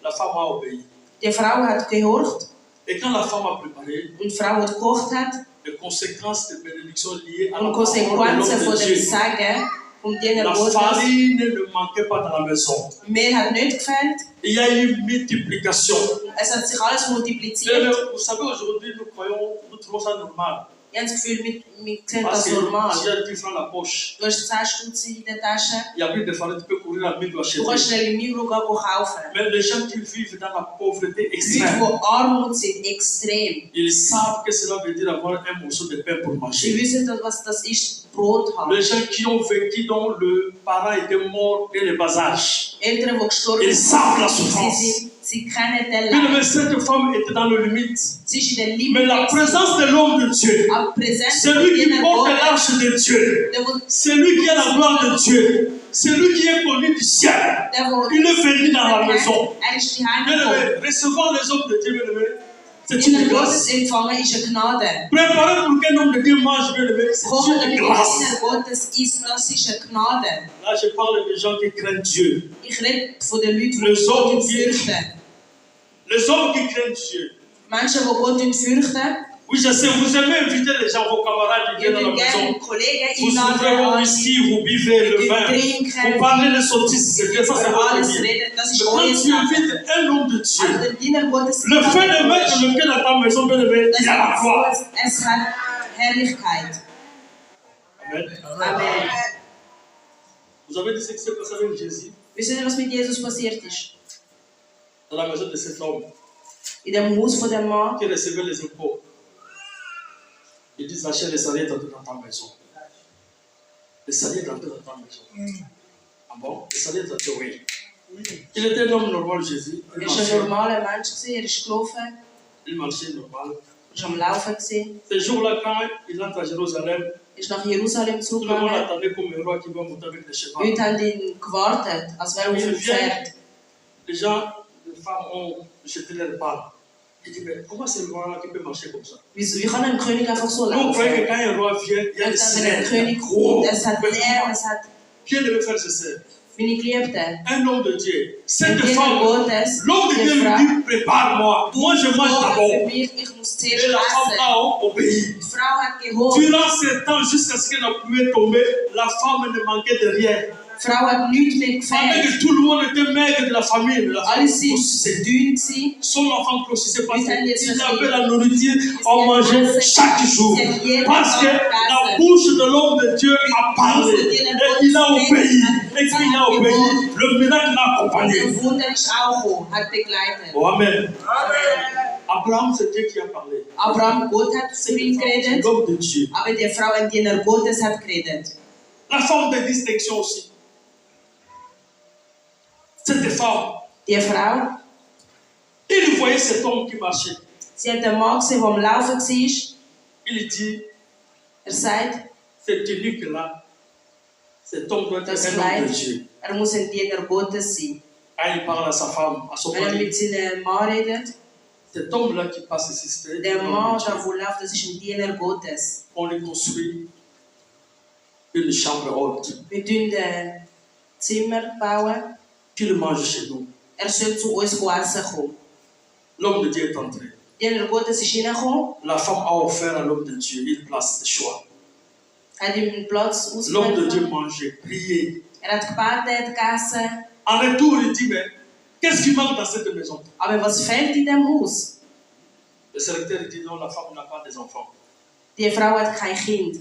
La femme a obéi. Die Frau hat gehorcht Et quand la femme a préparé, und die Frau, die gekocht hat, les conséquences des bénédictions liées à la und parole de Konsequenzen l'homme von de dem Dieu. Sagen vom Diener La Gottes. farine ne manquait pas dans la maison. Mir hat nicht gefällt. Il y a eu multiplication. Es hat sich alles Mais multipliziert. vous savez, aujourd'hui, nous trouvons ça normal. Ich habe das Gefühl, wir sehen Parce das que normal. tu as 10 francs dans la poche. Du hast 10 Stutze in der Tasche. Il y a plus de farine, tu peux courir à 1000 Du kannst acheter. schnell im Migros gehen kaufen. Mais les gens qui vivent dans la pauvreté Leute, extrême, die Armut sind, extrem. ils savent que cela veut dire avoir un morceau de pain pour Sie manger. wissen, was das ist, Brot haben. Les gens qui ont vécu dont le parent était mort dès le bas âge, Eltern, die gestorben ils savent la sind, souffrance. sie kennen den Puis, Leid. mais cette femme était dans le limite. Sie ist in der Liebe. Mais la présence de l'homme de Dieu, Aber Präsenz c'est lui qui Diener porte Gottes, l'arche de Dieu. der, wo- C'est lui qui a la gloire de Dieu. C'est lui qui est connu du ciel. der, wo- Il est venu dans la maison. ist die Bien Heimgekommen. aimé, recevoir les hommes de Dieu, bien aimé, c'est une Diener grâce. Gottes empfangen ist eine Gnade. Préparer pour qu'un homme de Dieu mange, bien aimé, c'est Kochen, une damit der grâce. Diener Gottes isst, das ist eine Gnade. Là, je parle des gens qui craignent Dieu. Ich rede von den Leuten, die Les hommes Gott qui- fürchten. Les hommes qui craignent Dieu. Menschen, die Gott fürchten, Oui, je sais, vous aimez inviter les gens, vos camarades qui ihr viennent dans würdet la gerne maison. Kollegen Vous ouvrez vos einladen, whisky, vous buvez le ihr vin. trinken, Vous parlez de sottises, c'est bien ça, c'est über votre alles vie. reden, das ist Mais quand euer tu Sache. invites un homme de Also Dieu, der Diener Gottes, le fait de mettre le pied dans ta maison, bien aimé, il y a la gloire. es hat Herrlichkeit. Amen. Amen. Vous avez dit ce qui s'est passé avec Jésus Wisst ihr, was mit Jesus passiert ist? dans la maison de cet homme In dem Haus von dem Mann, qui recevait les impôts. Il dit, Zachée, le salaire est entré dans ta maison. Le salaire est entré dans ta maison. Ah bon? Le salaire est entré, oui. Il était un homme normal, Jésus. Il er war ein marchait, normaler Mensch, er ist gelaufen, il marchait normal. er war am Laufen, gewesen, Ce jour-là, quand il entre à Jérusalem, er ist nach Jerusalem tout le monde zurückgegangen. attendait comme un roi qui va monter avec les chevaux. Leute haben ihn gewartet, als wäre er auf dem Pferd. Les gens, les femmes ont jeté leur palme. Il dit, mais comment c'est le roi qui peut marcher comme ça? Wie kann ein König einfach so Nous, on croyait que laufen? quand un roi vient, il y a des Wenn ein sirènes. König Oh, kommt, es hat Lärm, es hat Qui devait faire ceci? meine Geliebten. Un homme de Dieu. Ein Cette Diener femme, Gottes, l'homme de Dieu die Frau, lui dit, prépare-moi. Moi, je mange koche d'abord. für mich, ich muss zuerst Et la femme essen. a obéi. Die Frau hat gehorcht. Durant ce temps, jusqu'à ce que la pluie est tombée, la femme ne manquait de rien. Frau hat nichts mehr Pendant gefehlt. que tout le monde était maigre de la famille, la Alle famille sind dünn gewesen. son enfant grossissait parce Wir sind jetzt qu'il ein avait la nourriture, on mangeait chaque jour. Parce que la bouche de l'homme de Dieu a parlé. Et il a obéi. Et quand il a obéi, le miracle l'a Und accompagné. der Wunder ist auch gekommen, hat begleitet. Oh, Amen. Abraham, c'est Dieu qui a parlé. Abraham, Gott hat zu ihm C'est geredet, l'homme de Dieu. aber die Frau, ein Diener Gottes, hat geredet. La forme de distinction aussi. Cette femme, Die Frau, il voyait cet homme qui marchait. sie hat einen Mann gesehen, der am Laufen war. Il dit, Sagt, cette tunique-là, cet homme doit das être un homme de Kleid, Dieu. muss ein Diener Gottes sein. Quand il parle à sa femme, à son Wenn mari, mit seinem Mann redet, cet homme-là qui passe ici, c'est der un homme Mann, de Dieu. der wo läuft, das ist ein Diener Gottes. On lui construit une chambre haute. Wir bauen ein Zimmer bauen. Qu'il mange chez nous. Soll zu uns essen kommen. L'homme de Dieu est entré. Diener Gottes ist reingekommen, La femme a offert à l'homme de Dieu une place de choix. hat ihm einen Platz L'homme de Dieu ausgewählt. mangeait, priait. Hat gebetet, gegessen. En retour, il dit, mais qu'est-ce qui manque dans cette maison? Aber was fehlt in dem Haus? Le serviteur dit, non, la femme n'a pas des enfants. Die Frau hat kein Kind.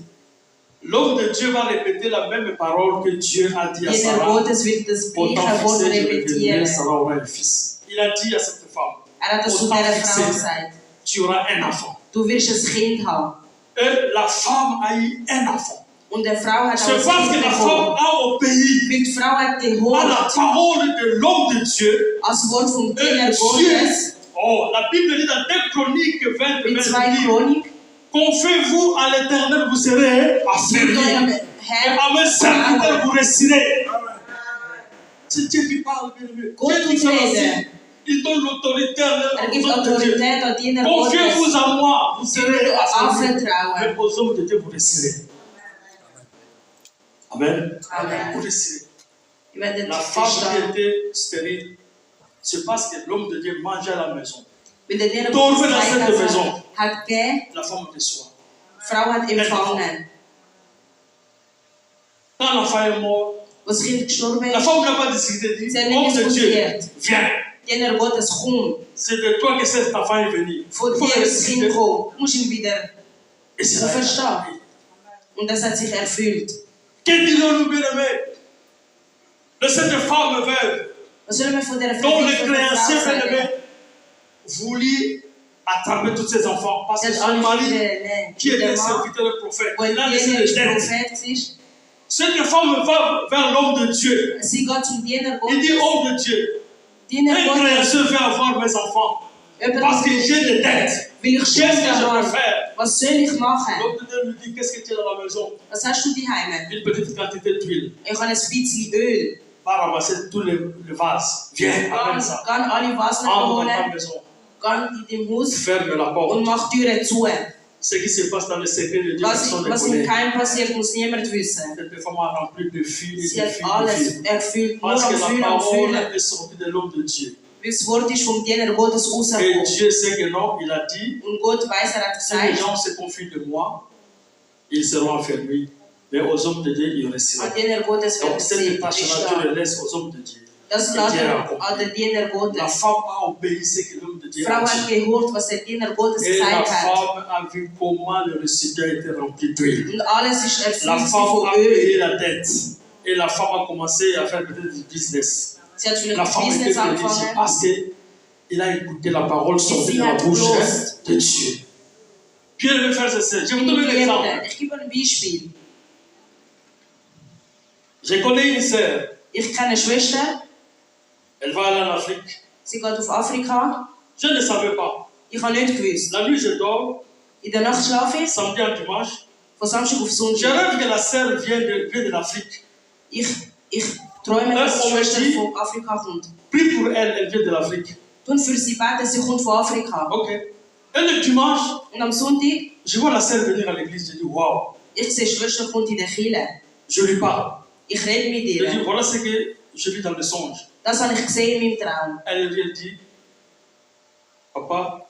L'homme de Dieu va répéter la même parole que Dieu a dit à Diener Sarah. Gottes wird das Pour gleiche ton Wort fils, je vais devenir, repetieren. Sarah aura un fils. Il a dit à cette femme, Hat das zu Autant dieser fixé. Frau gesagt. tu auras un enfant. Du wirst ein Kind haben. Et la femme a eu un enfant. Und die Frau hat auch C'est ein parce que Kind la femme bekommen. a obéi Weil die Frau hat à la gehört parole de l'homme de Dieu. als Wort vom Diener Et Dieu, Gottes. oh, la Bible dit dans 2 Chroniques 20, In 20, 2 Chronik. confiez-vous à l'Éternel, vous serez Mit eurem affermis. Et Herrn. à mes serviteurs, vous réussirez. C'est Dieu qui parle, bien aimé. Gott Dieu qui wird fait reden. ainsi. Il donne l'autorité à Gibt l'homme de Dieu. Autorität an Diener Gottes. Confiez-vous à moi, vous Sie wird serez affermis. anvertrauen. Mais aux hommes de Dieu, vous réussirez. Amen. Vous Amen. réussirez. Ihr werdet La femme verstehen. qui était stérile, c'est parce que l'homme de Dieu mangeait à la maison. Weil der Diener Dorme Gottes dans cette gesagt maison. hat gegeben, La femme reçoit. die Frau hat empfangen. Quand l'enfant est mort, Als das Kind gestorben la ist, femme n'a pas décidé de dire, sie hat homme nicht de Dieu, diskutiert. viens. Diener Gottes, komm. C'est de toi que cet enfant est venu. Von Il faut dir le ist das Kind décider. gekommen. Du musst ihn wieder Et c'est la verstehen. Und das hat sich erfüllt. Que dirons-nous, bien-aimés? De cette femme veuve, Was sollen wir von dieser dont le verwitweten créancier, Frau sagen? bien-aimé, voulut attraper tous ses enfants. Parce Sie que hat son alle mari, Kinder qui était der Mann, serviteur de prophète, wo ein il a laissé Diener les ist dettes. Prophet war. Cette femme va vers l'homme de Dieu. Sie geht zum Diener Il dit, Gottes. homme de Dieu, Diener un Gottes. créancier veut avoir mes enfants. Parce que j'ai des dettes. Will ich Qu'est-ce que Schulden je peux haben? faire? Was soll ich machen? L'homme de Dieu lui dit, qu'est-ce que tu as dans la maison? Was hast du daheim? Une petite quantité d'huile. Ich habe ein bisschen Öl. Va ramasser tous les vases. Viens, amène ça. Geh alle Wasser Entre dans ta holen. maison. Geh in dem Haus Ferme la und porte. mach die Türen zu. Ce qui se passe dans le secret de Dieu, personne ne Was im connaît. Keim passiert, muss niemand wissen. Cette femme a rempli de fils Sie et de hat fils et de alles fils. erfüllt, nur Parce am que Fühlen, la am parole Fühlen. est sortie de l'homme de Dieu. Weil das Wort ist vom Diener Gottes Et rausgekommen. Dieu sait que non, il a dit, Und Gott weiß, hat si les gesagt, gens se confient de moi, ils seront enfermés. Mais aux hommes de Dieu, ils resteront. an Diener Gottes Donc wird cette sie tâche-là, bestehen. Dieu le laisse aux hommes de Dieu. Das lässt an den Diener La Gottes. femme a obéi ce que l'homme de Die Dieu Frau a hat dit. gehört, was der Diener Gottes Et la gesagt hat. femme a vu comment le récipient était rempli d'huile. Und alles ist La erfüllt femme von a Öl. payé la dette. Et la femme a commencé à faire peut-être du business. Sie hat vielleicht La ein femme était Business bénie angefangen. parce qu'il a écouté la parole sortie de la bouche de Dieu. Bien-aimés frères et sœurs, je vous donne un exemple. Ich gebe ein Beispiel. Je connais une sœur, Ich kenne eine Schwester, elle va aller en Afrique. sie geht auf Afrika. Je ne savais pas. Ich habe nicht gewusst. La nuit, je dors, In der Nacht schlafe ich, samedi à dimanche. von Samstag auf Je Sonntag. rêve que la sœur vient de l'Afrique. Ich träume, dass die Schwester von Afrika kommt. Prie pour elle, elle vient de l'Afrique. Und für sie beten, sie kommt von Afrika. Ok. Et le dimanche, Und am Sonntag, je vois la sœur venir à l'église. Je dis, waouh. ich sehe, die Schwester kommt in der Kirche. Je lui parle. Ich rede mit Je dis, ihr. voilà ce que je vis dans le songe. Das habe ich gesehen in meinem Traum. Elle lui dit, papa,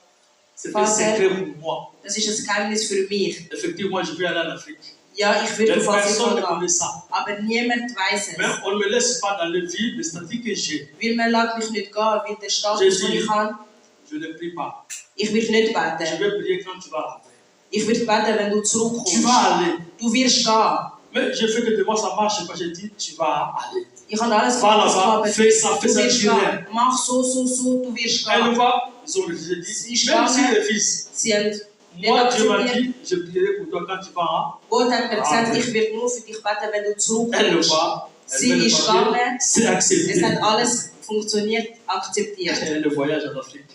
c'est un Vater. secret pour moi. Das ist ein Geheimnis für mich. Effectivement, je vais aller en Afrique. Ja, ich Mais würde was ich personne ne kann. connaît ça. Aber niemand weiß Mais es. on ne me laisse pas dans le vide les statuts que j'ai. Weil man lässt mich nicht gehen, weil der Status, Jésus. den ich habe, Je ne prie pas. ich will nicht Je beten. vais prier quand tu vas rentrer. Ich will beten, wenn du Tu zurückkommst. vas aller. Du wirst gehen. Mais je fais que de moi ça marche pas. Je dis tu vas aller. Ich habe alles Va gemacht, là-bas, aber fais ça, du fais ça, wirst tu gehen. viens. Mach so, du wirst Elle gehen. va, ils ont refusé. Dit, même si les fils, Sie haben moi nicht Dieu m'a akzeptiert. dit, je prierai pour toi quand tu vas. Gott hat mir gesagt, ich werde nur für dich beten, wenn du Elle le zurückkommst. voit. Sie Elle ist va le gegangen. c'est Es accepté. hat alles funktioniert, akzeptiert. Et le voyage en Afrique.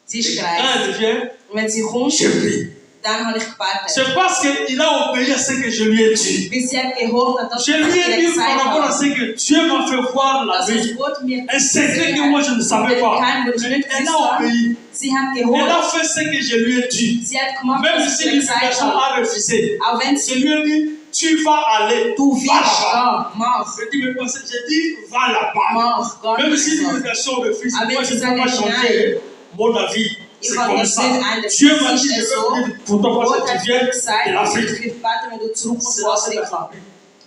Sie ist Et quand gereist. elle vient, Und wenn sie kommt, je prie. dann habe ich gebetet. C'est parce qu'il a obéi à ce que je lui ai dit. Bis sie hat gehört, dass Je ich lui ai ihr dit gesagt par rapport à habe, ce que Dieu m'a fait voir la dass vie. es Gott mir Un secret que moi je ne savais pas. Kein Wunsch, nicht Elle a gewusst. obéi. Sie hat Elle gehört. a fait ce que je lui ai dit. Sie hat gemacht, Même was si ich ihr gesagt l'éducation habe. a refusé. Auch wenn Je sie, lui ai dit, tu vas aller. du Va wirst là-bas. gehen, mach, Je dis, mais parce que j'ai dit, va là-bas. mach, gar Même nicht si so. l'éducation refuse, Aber moi wenn je sie ne peux sagen pas changer mon avis. Ich C'est habe comme das ça. nicht ändern. Dieu m'a Es dit, ist je so. vais prier pour toi parce Gott que tu hat viens mir gesagt, de ich l'Afrique. will beten, wenn du zurückkommst C'est von là, c'est Afrika. accompli.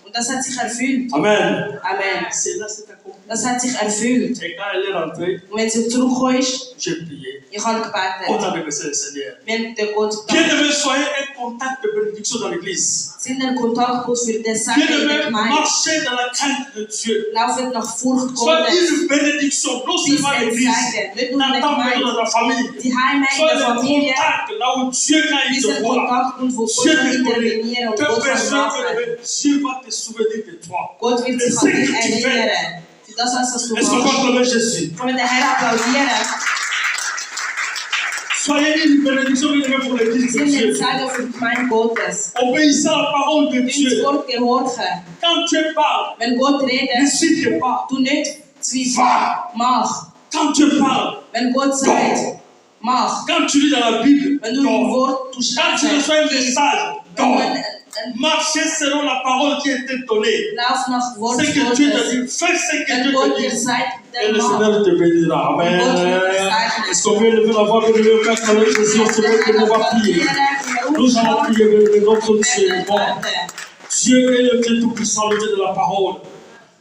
Und das hat sich erfüllt. Amen. Amen. C'est là, c'est accompli. Das hat sich erfüllt. Et quand elle est rentrée, Und wenn sie zurückkommst, j'ai prié. ich habe On gebetet. a remercié le Seigneur. Wenn der Gott Bien-aimés, soyez un contact de bénédiction dans l'église. sind ein Kontaktpunkt für den Segen in der Bien-aimés, Gemeinde. marchez dans la crainte de Dieu. Laufet nach Furcht Soyez Gottes. une bénédiction, non Dies seulement ein l'église, Segen, nicht nur dans in der ta maison, Gemeinde. dans ta famille. Die Heime in Soyez der le Familie. contact là où Dieu, quand il Dies te ein voit, Kontaktpunkt, wo Dieu Gott kann te connaît. intervenieren und Que Gott kann personne machen. Dieu va te souvenir de toi. Gott wird sich Et an ce dich que tu fais, erinnern. Für das, was du est-ce qu'on peut machst. acclamer Jésus? Können wir den Herrn applaudieren? Soyez une bénédiction, bien-aimés, pour l'église de Sie sind ein Dieu. Segen für die Gemeinde Gottes. Obéissez à la parole de Ins Dieu. Wort gehorchen. Quand Dieu parle, Wenn Gott redet, n'hésitez pas. du nicht zweifeln. Va. Mach. Quand Dieu parle, Wenn Gott sagt, mach. quand tu lis dans la Bible, Wenn du im dors. Wort Quand tu reçois un message, wenn dors. du Marchez selon la parole qui a été donnée. lauf nach Wort Ce que Dieu te Gottes. dit, fais ce que Wenn Dieu Gott te dir dit. sagt, Et dann le mach. Seigneur te bénira. Amen. Est-ce qu'on veut lever la voix, que le Père, quand Jésus, on se met que nous va prier. Nous allons prier de notre Dieu. Bon. Dieu est le Dieu tout-puissant, le Dieu de la parole.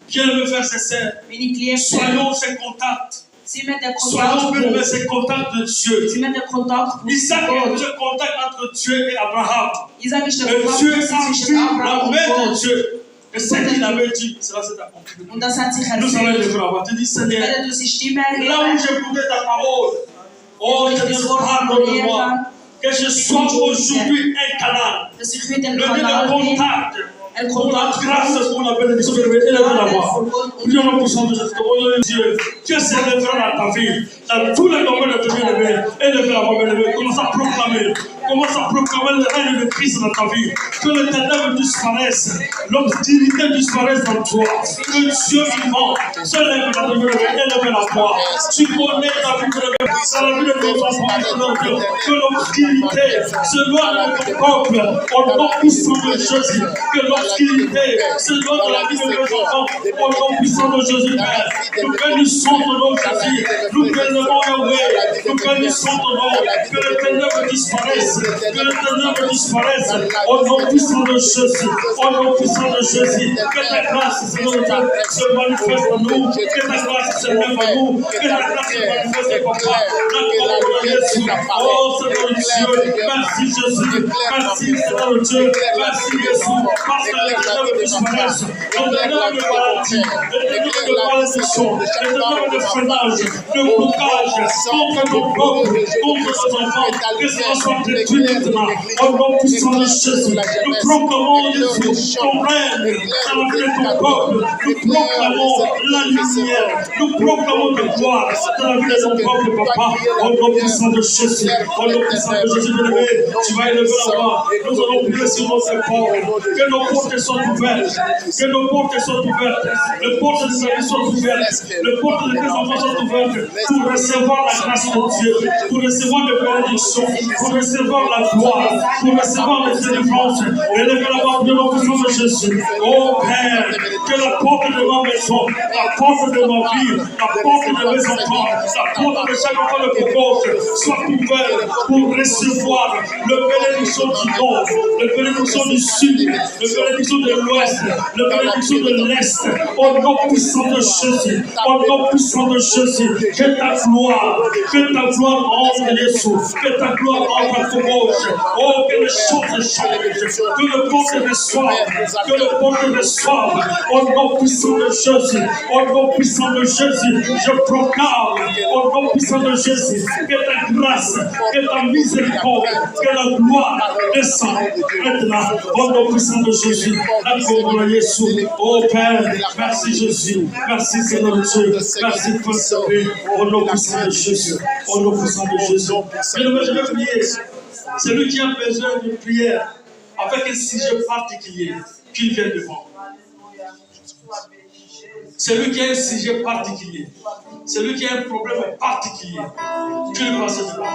Bien le frère et sœurs, Meine Geliebten, soyons ces contacts. sie mit der Soyons bien Kontaktpunkt. ces contacts de Dieu. Sie mit der Kontaktpunkt Isaac zu est Gott. le contact entre Dieu et Abraham. Isaac ist der Et Dieu Kontaktpunkt a vu zwischen Abraham la und main de Gott. Dieu. Et ce qu'il avait dit, cela s'est accompli. Und das hat sich Nous allons erfüllt. lever la voix. Tu dis, Seigneur, Wenn du die Stimme là où erhebst, j'écoutais ta parole, oh, je te pardonne-moi. Que je sois aujourd'hui un canal. dass ich wieder Le ein lieu Kanal de bin, contact. ein Pour la Kontaktpunkt grâce, pour la bénédiction, élève la voix. von Gott. Und Prions le puissant de Jésus. Oh Dieu, Dieu s'élèvera dans ta vie, dans tous les domaines de ta vie, élève la voix, bien-aimé. Commence à proclamer. Commence à proclamer le règne de Christ dans ta vie. Que les ténèbres disparaissent, l'obscurité disparaisse dans toi. Que Dieu vivant se lève dans ta vie, élève la voix. Tu connais ta vie, dans la vie de nos enfants, que l'obscurité se loin de ton peuple, au nom puissant de Jésus. Que l'obscurité se loin de la vie de nos enfants, au nom puissant de Jésus, Père. Nous bénissons ton nom, Jésus. Nous bénissons Yahweh. Nous bénissons ton nom. Que les ténèbres disparaissent. Que les ténèbres disparaissent. Au nom puissant de Jésus. Au nom puissant de Jésus. Que ta grâce, Seigneur Dieu, se manifeste en nous. Que ta grâce se lève en nous. Que ta grâce se manifeste en toi. Oh Seigneur Dieu. Merci Jésus. Merci Seigneur Dieu. Merci Jésus. Parce que les ténèbres disparaissent. Les ténèbres de maladie. Les ténèbres de malédiction. Les ténèbres de freinage. De blocage. Contre nos peuples. Contre nos enfants. Que cela soit détruit maintenant. Au nom puissant de Jésus. Nous proclamons Jésus. Ton règne dans la vie de ton peuple. Nous proclamons la lumière. Nous proclamons ta gloire dans la vie de ton peuple, papa. Au nom puissant de Jésus. Au nom puissant de Jésus, bien-aimé. Tu vas élever la voix. Nous allons prier sur nos épaules. Que nos portes soient ouvertes. Que nos portes soient ouvertes. Les portes de sa vie soient ouvertes. Les portes de tes enfants soient ouvertes pour recevoir la grâce de Dieu, pour recevoir les bénédictions, pour recevoir la gloire, pour recevoir les délivrances. Élève la voix de notre nom de Jésus. Oh Père, que la porte de ma maison, la porte de ma vie, la porte de mes enfants, la porte de chaque enfant de propose soit ouverte pour recevoir le bénédiction du nord, le bénédiction du sud, le bénédiction de l'ouest, le bénédiction de l'est. Au nom puissant de Jésus, au nom puissant de Jésus, que ta gloire entre Jésus, que ta gloire entre à ta gauche. Oh, que les choses changent, que le porte reçoive, au nom puissant de Jésus, au nom puissant de Jésus, je proclame, au nom puissant de Jésus, que ta grâce, que ta miséricorde, que la gloire descend maintenant, au nom puissant de Jésus. Oh Père, merci Jésus, merci Seigneur Dieu, merci Père Saint-Esprit, au nom puissant de Jésus, au nom puissant de Jésus. Bien-aimé, je vais prier. Celui qui a besoin de prière avec un sujet particulier, qu'il vienne devant. Celui qui a un sujet particulier, celui qui a un problème particulier, qu'il passe devant.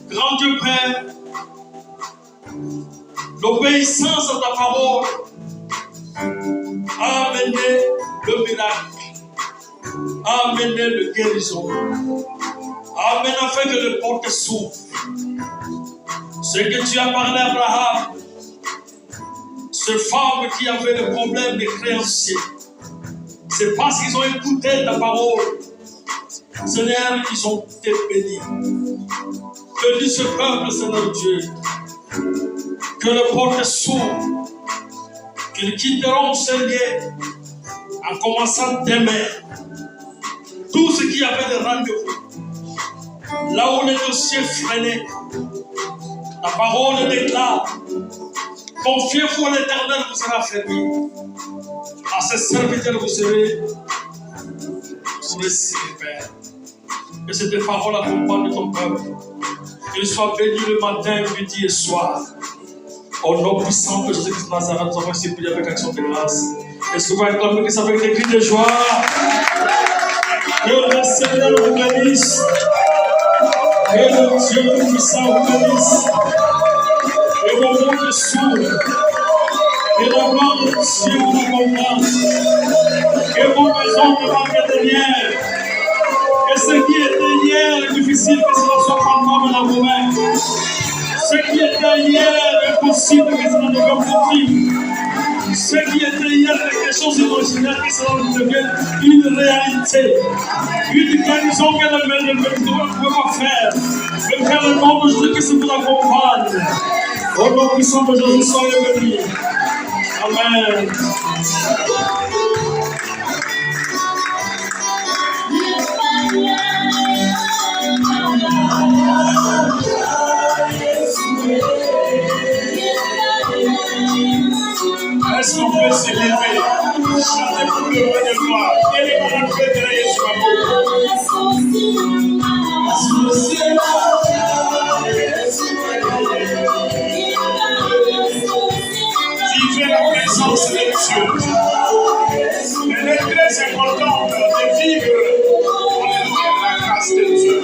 Grand Dieu Père, l'obéissance à ta parole a amené le miracle, a amené le guérison, a amené afin que le porte s'ouvre. Ce que tu as parlé à Abraham, ces femmes qui avaient le problème des créanciers, c'est parce qu'ils ont écouté ta parole. Seigneur, ils ont été bénis. Que dit ce peuple, Seigneur Dieu, que le porte s'ouvre, qu'ils quitteront ce lieu en commençant demain. Tout ce qui avait de rendez-vous, là où les dossiers freinaient, la parole déclare, confiez-vous à l'Éternel, vous sera fermé. À ses serviteurs, vous serez signé, Père. Que cette parole accompagne ton peuple. Qu'il soit béni le matin, midi et soir. Au nom puissant de Jésus-Christ de Nazareth, nous avons ici prié avec action de grâce. Est-ce que vous acclamez que ça avec des cris de joie? Que le Seigneur vous bénisse. Que le Dieu Tout-Puissant vous bénisse. Que vos mondes s'ouvrent. Que la gloire de Dieu vous accompagne. Que vos maisons ne manquent de rien. Que ce qui était hier difficile, que cela soit maintenant dans vos mains. Ce qui était hier impossible, que cela devienne possible. Ce qui était hier quelque chose d'imaginaire, que cela devienne une réalité. Une guérison que le médecin ne peut pas faire. Mais que le nom de Jésus qui vous accompagne. Au nom puissant de Jésus, soyez bénis. Amen. Est-ce qu'on peut s'élever, chanter pour le roi de gloire? Quel est mon appel de Yeshua? Vivez la présence de Dieu. Elle est très importante de vivre, alléluia, la grâce de Dieu.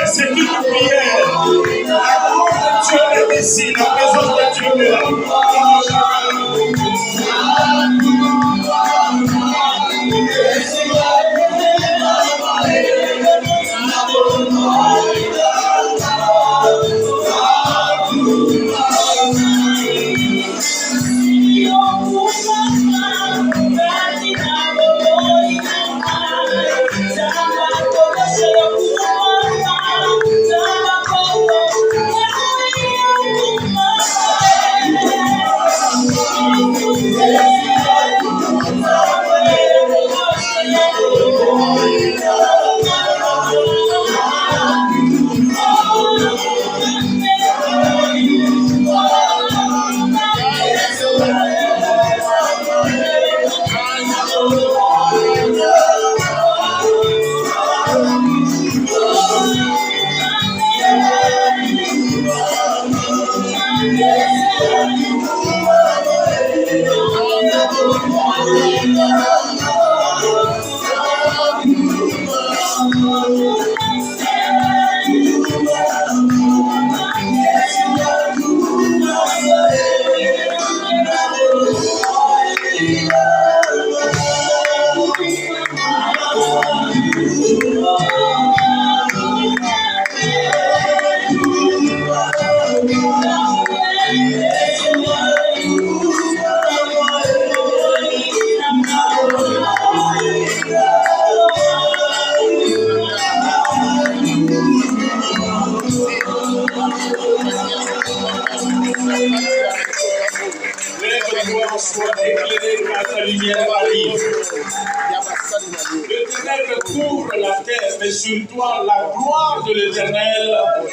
C'est une prière. Dieu est ici, la présence de Dieu est là. Lève-toi, sois éclairé car ta lumière arrive. Le ténèbre couvre la terre, mais sur toi, la gloire de l'Éternel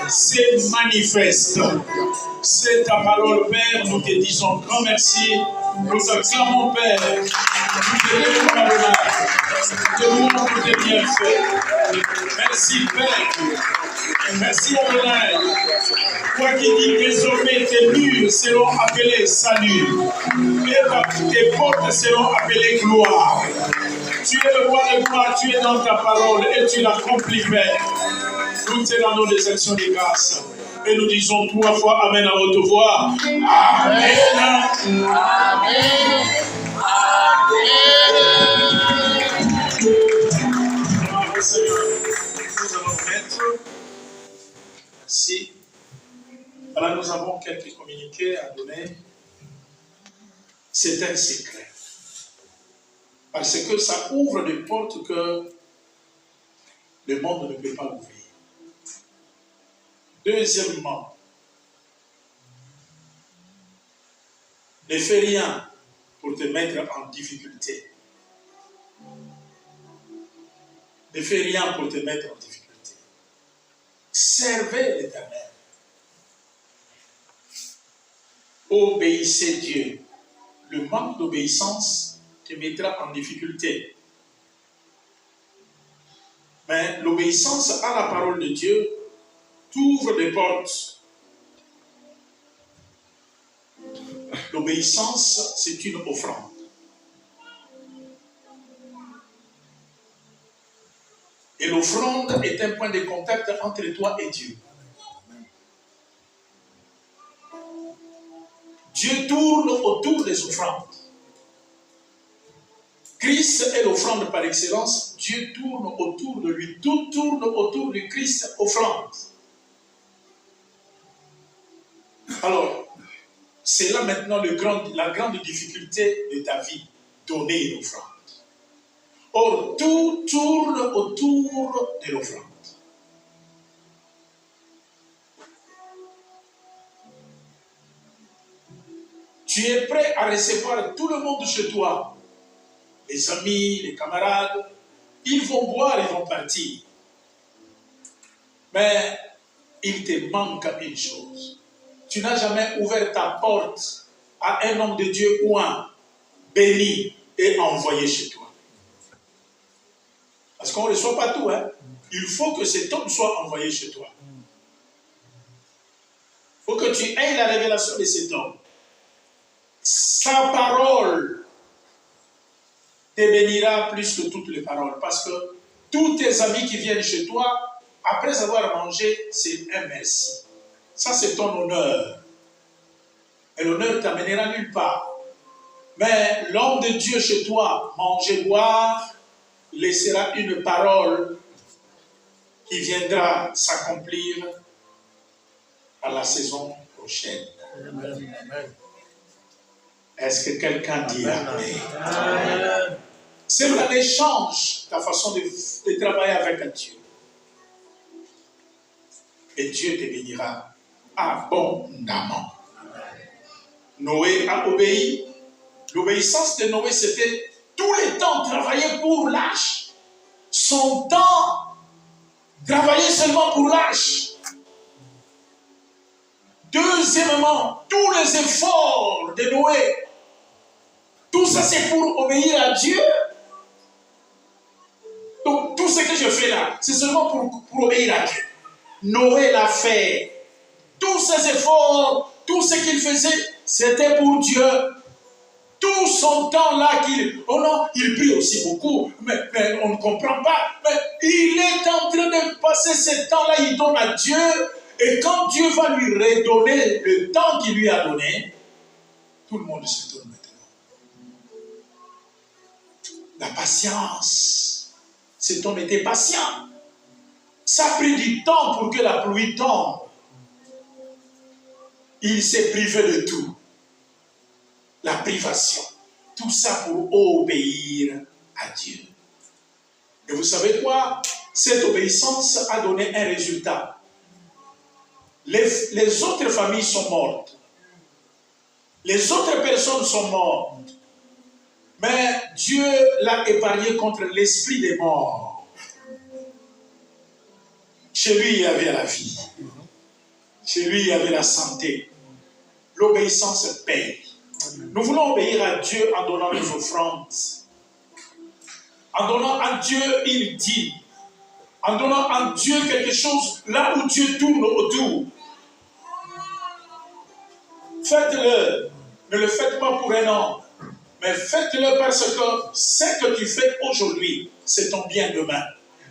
se manifeste. C'est ta parole, Père. Nous te disons grand merci. Nous t'acclamons, Père. Nous te levons la main. Te louons pour tes bienfaits. Merci, Père. Merci, Adonai. Toi qui dis désormais tes murs seront appelés salut. Et tes portes seront appelées gloire. Tu es le roi de gloire, tu es dans ta parole et tu l'accomplis, Père. Nous te rendons des actions de grâce. Et nous disons 3 fois Amen à haute voix. Amen. Amen. Amen. Seigneur, nous allons mettre. Merci. Voilà, nous avons quelques communiqués à donner. C'est un secret. Parce que ça ouvre des portes que le monde ne peut pas ouvrir. Deuxièmement, ne fais rien pour te mettre en difficulté. Ne fais rien pour te mettre en difficulté. Servez l'Éternel. Obéissez Dieu. Le manque d'obéissance te mettra en difficulté. Mais l'obéissance à la parole de Dieu t'ouvre des portes. L'obéissance, c'est une offrande. Et l'offrande est un point de contact entre toi et Dieu. Dieu tourne autour des offrandes. Christ est l'offrande par excellence. Dieu tourne autour de lui. Tout tourne autour de Christ offrande. Alors, c'est là maintenant la grande difficulté de ta vie, donner une offrande. Or, tout tourne autour de l'offrande. Tu es prêt à recevoir tout le monde chez toi. Les amis, les camarades, ils vont boire, ils vont partir. Mais il te manque une chose. Tu n'as jamais ouvert ta porte à un homme de Dieu ou un béni et envoyé chez toi. Parce qu'on ne reçoit pas tout. Hein? Il faut que cet homme soit envoyé chez toi. Il faut que tu aies la révélation de cet homme. Sa parole te bénira plus que toutes les paroles. Parce que tous tes amis qui viennent chez toi, après avoir mangé, c'est un merci. Ça, c'est ton honneur. Et l'honneur ne t'amènera nulle part. Mais l'homme de Dieu chez toi, manger, boire, laissera une parole qui viendra s'accomplir à la saison prochaine. Amen. Est-ce que quelqu'un dit Amen? Amen. Cela change ta façon de travailler avec Dieu. Et Dieu te bénira abondamment. Noé a obéi. L'obéissance de Noé, c'était tout le temps travailler pour l'âge. Son temps, travailler seulement pour l'âge. Deuxièmement, tous les efforts de Noé, tout ça c'est pour obéir à Dieu. Donc tout ce que je fais là, c'est seulement pour obéir à Dieu. Noé l'a fait. Tous ses efforts, tout ce qu'il faisait, c'était pour Dieu. Tout son temps là, il prie aussi beaucoup, mais on ne comprend pas. Mais il est en train de passer ce temps-là, il donne à Dieu. Et quand Dieu va lui redonner le temps qu'il lui a donné, tout le monde se tourne maintenant. La patience. Cet homme était patient. Ça a pris du temps pour que la pluie tombe. Il s'est privé de tout. La privation. Tout ça pour obéir à Dieu. Et vous savez quoi? Cette obéissance a donné un résultat. Les autres familles sont mortes. Les autres personnes sont mortes. Mais Dieu l'a épargné contre l'esprit des morts. Chez lui, il y avait la vie. Chez lui, il y avait la santé. L'obéissance paye. Nous voulons obéir à Dieu en donnant les offrandes. En donnant à Dieu, il dit. En donnant à Dieu quelque chose, là où Dieu tourne autour. Faites-le. Ne le faites pas pour un an. Mais faites-le parce que ce que tu fais aujourd'hui, c'est ton bien demain.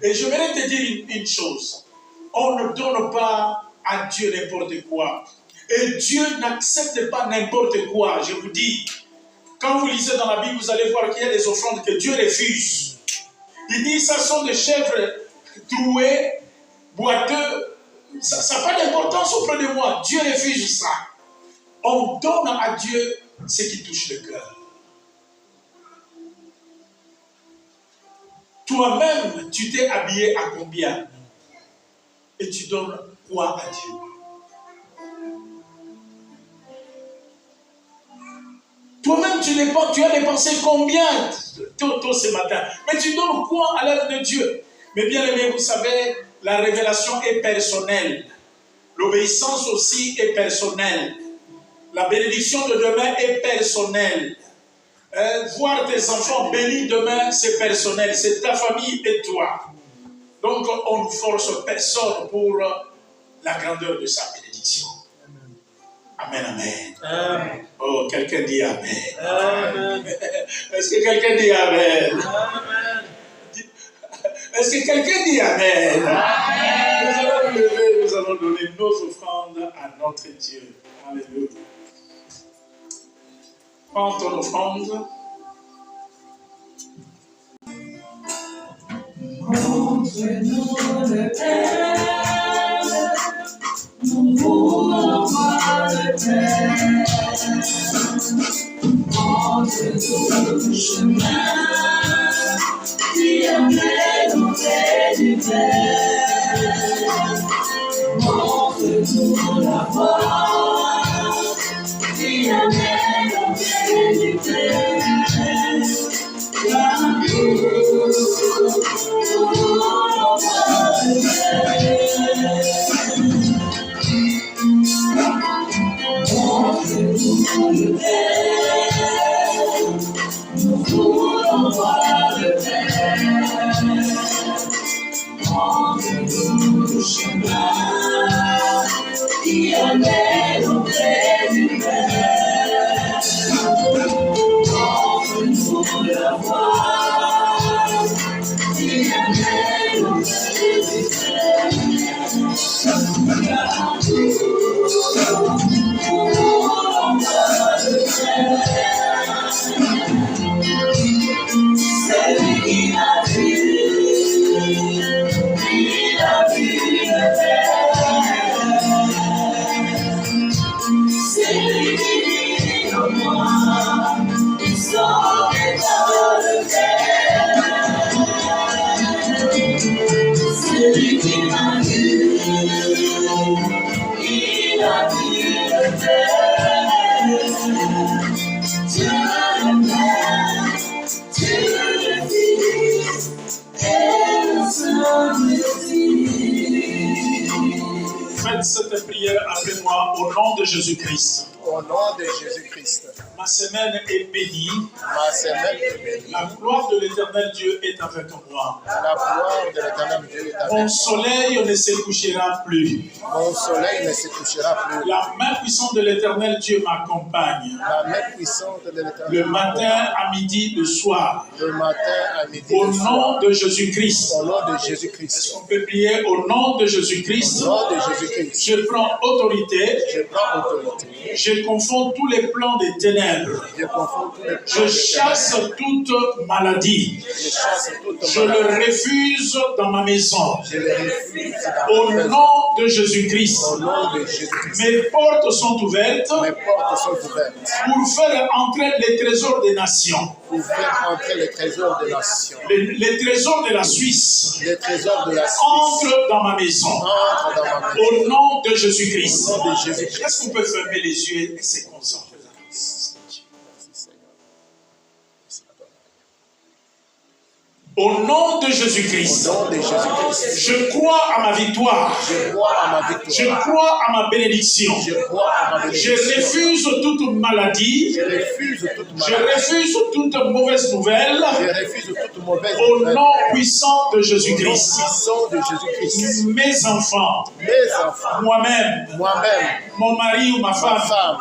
Et je voudrais te dire une chose. On ne donne pas à Dieu n'importe quoi. Et Dieu n'accepte pas n'importe quoi. Je vous dis, quand vous lisez dans la Bible, vous allez voir qu'il y a des offrandes que Dieu refuse. Il dit, ça sont des chèvres trouées, boiteux. Ça n'a pas d'importance auprès de moi. Dieu refuse ça. On donne à Dieu ce qui touche le cœur. Toi-même, tu t'es habillé à combien? Et tu donnes quoi à Dieu? Toi-même, tu as dépensé combien tôt ce matin? Mais tu donnes quoi à l'œuvre de Dieu? Mais bien aimé, vous savez, la révélation est personnelle. L'obéissance aussi est personnelle. La bénédiction de demain est personnelle. Voir tes enfants bénis demain, c'est personnel. C'est ta famille et toi. Donc, on ne force personne pour la grandeur de sa bénédiction. Amen, amen. Amen. Oh, quelqu'un dit amen. Amen. Est-ce que quelqu'un dit amen? Amen. Est-ce que quelqu'un dit amen? Amen. Nous allons lever, nous allons donner nos offrandes à notre Dieu. Alléluia. Prends ton offrande. Montre-nous le Père, nous voulons voir le Père. Montre-nous le chemin qui amène auprès du Père. Montre-nous la voie qui amène auprès du Père. Nous voulons voir le Père. Montre-nous le chemin qui amène auprès du Père. Montre-nous la voie qui amène auprès du Père. C'est lui qui l'a vu le Père. C'est lui qui dit au moi, ils sont dans le Père. C'est lui qui m'a vu, il a vu le Père. Dieu le Père, Dieu le Fils et le Saint-Esprit. Faites cette prière après moi au nom de Jésus-Christ. Au nom de Jésus-Christ. Ma semaine est bénie. Ma semaine est bénie. La gloire de l'Éternel Dieu est avec moi. La gloire de l'Éternel Dieu est avec Mon moi. soleil ne se couchera plus. Mon soleil ne se couchera plus. La main puissante de l'Éternel Dieu m'accompagne. La main puissante de l'Éternel. Le matin, à midi, le soir. Le matin, à midi, Au le nom soir. de Jésus-Christ. Au nom de Jésus-Christ. On peut prier au nom de Jésus-Christ. Au nom de Jésus-Christ. Je prends autorité. Je prends autorité. Je confonds tous les plans des ténèbres. ténèbres. Je confonds tous les Je plans de chasse toute maladie. ténèbres. Je chasse toute Je le maladie. refuse dans ma maison. Je les refuse Au nom de Jésus-Christ. au nom de Jésus-Christ. Mes portes sont ouvertes Mes portes sont ouvertes pour faire entrer les trésors des nations. pour faire entrer les trésors des nations. Les trésors de la Suisse Les trésors de la Suisse entrent dans ma maison. entrent dans ma maison. Au nom de Jésus-Christ. Au nom de Jésus-Christ. Est-ce qu'on peut fermer les yeux et se concentrer? Merci, Seigneur. Merci à toi. Au nom de Au Jésus-Christ. nom de Jésus-Christ. Je crois à ma victoire. Je crois à ma Je victoire. crois à ma bénédiction. Je crois à ma Je bénédiction. refuse toute maladie. Je refuse toute Je maladie. refuse toute mauvaise nouvelle. Je refuse toute mauvaise Au nouvelle. nom puissant de Au nom Jésus-Christ. puissant de Jésus-Christ. Mes enfants, Mes enfants, moi-même, moi-même, mon mari ou ma ma femme, femme,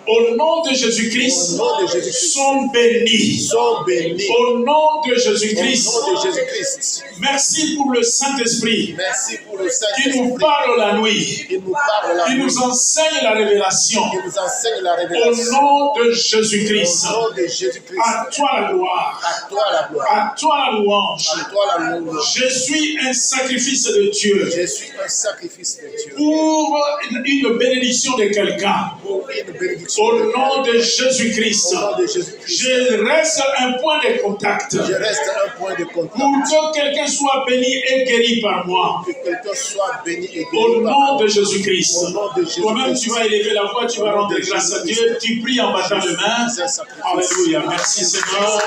au nom de au Jésus-Christ, nom de Jésus-Christ, sont bénis. sont bénis. Au nom de Au Jésus-Christ, nom de Jésus-Christ. merci pour le Saint-Esprit Merci pour le qui Saint-Esprit nous parle la nuit, qui nous parle la qui nuit, nous enseigne la révélation. qui nous enseigne la Au révélation. nom de Au Jésus-Christ, nom de Jésus-Christ. à toi la gloire, À toi la gloire. à toi la louange. À toi la louange. Je suis un sacrifice de Dieu Je suis un sacrifice de Dieu pour une bénédiction de quelqu'un. pour une bénédiction. Au de nom Dieu. de Jésus-Christ, Au nom de Jésus-Christ. je reste un point de contact Je reste un point de pour contact. que quelqu'un soit béni et guéri par moi. Que quelqu'un soit béni et Au guéri par nom moi. de Jésus-Christ. Au nom de Jésus-Christ. Toi-même, tu vas élever la voix, tu vas rendre grâce à Dieu. Tu pries en battant les mains. C'est un sacrifice. Alléluia. Merci Seigneur.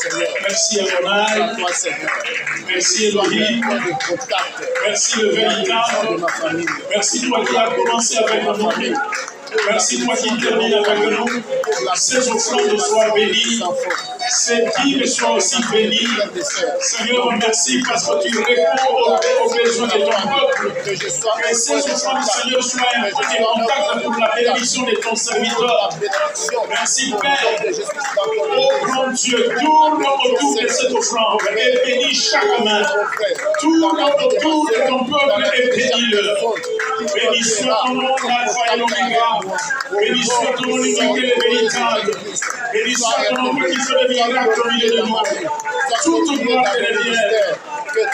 Seigneur. Merci À Adonai. toi, Seigneur. Merci Sois un Elohim. point de contact. Merci le De véritable. ma famille. Merci toi qui as commencé avec nous. Merci toi qui termine avec nous. Ces offrandes soient bénies. Sans faute. Ces dîmes soient aussi bénies. Seigneur, merci parce que tu réponds aux besoins de ton peuple. Que je sois Que ces offrandes, Seigneur, soient un point de contact pour la bénédiction de ton serviteur. Merci, Père. Oh grand Dieu, tourne autour de cette offrande et bénis chaque main. Tourne autour de ton peuple et bénis-le. Bénis soit ton nom, l'alpha et l'oméga. Bénis soit ton nom, l'unité le véritable. Bénis soit ton nom qui fait des miracles au milieu de nous. Toute gloire te revient.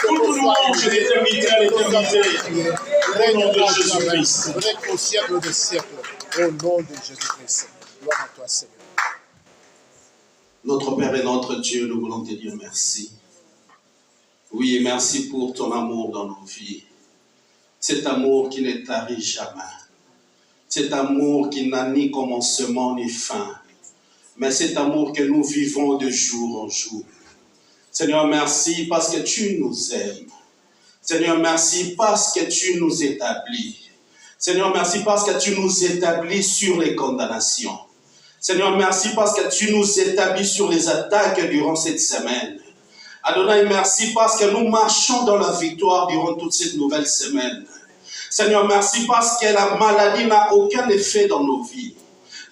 Toute louange d'éternité à l'éternité. Au nom de Jésus-Christ. Au siècle des siècles. Au nom de Jésus-Christ. Gloire à toi, Seigneur. Notre Père et notre Dieu, nous voulons te dire merci. Oui, merci pour ton amour dans nos vies. Cet amour qui ne tarit jamais. Cet amour qui n'a ni commencement ni fin. Mais cet amour que nous vivons de jour en jour. Seigneur, merci parce que tu nous aimes. Seigneur, merci parce que tu nous établis. Seigneur, merci parce que tu nous établis sur les condamnations. Seigneur, merci parce que tu nous établis sur les attaques durant cette semaine. Adonai, merci parce que nous marchons dans la victoire durant toute cette nouvelle semaine. Seigneur, merci parce que la maladie n'a aucun effet dans nos vies.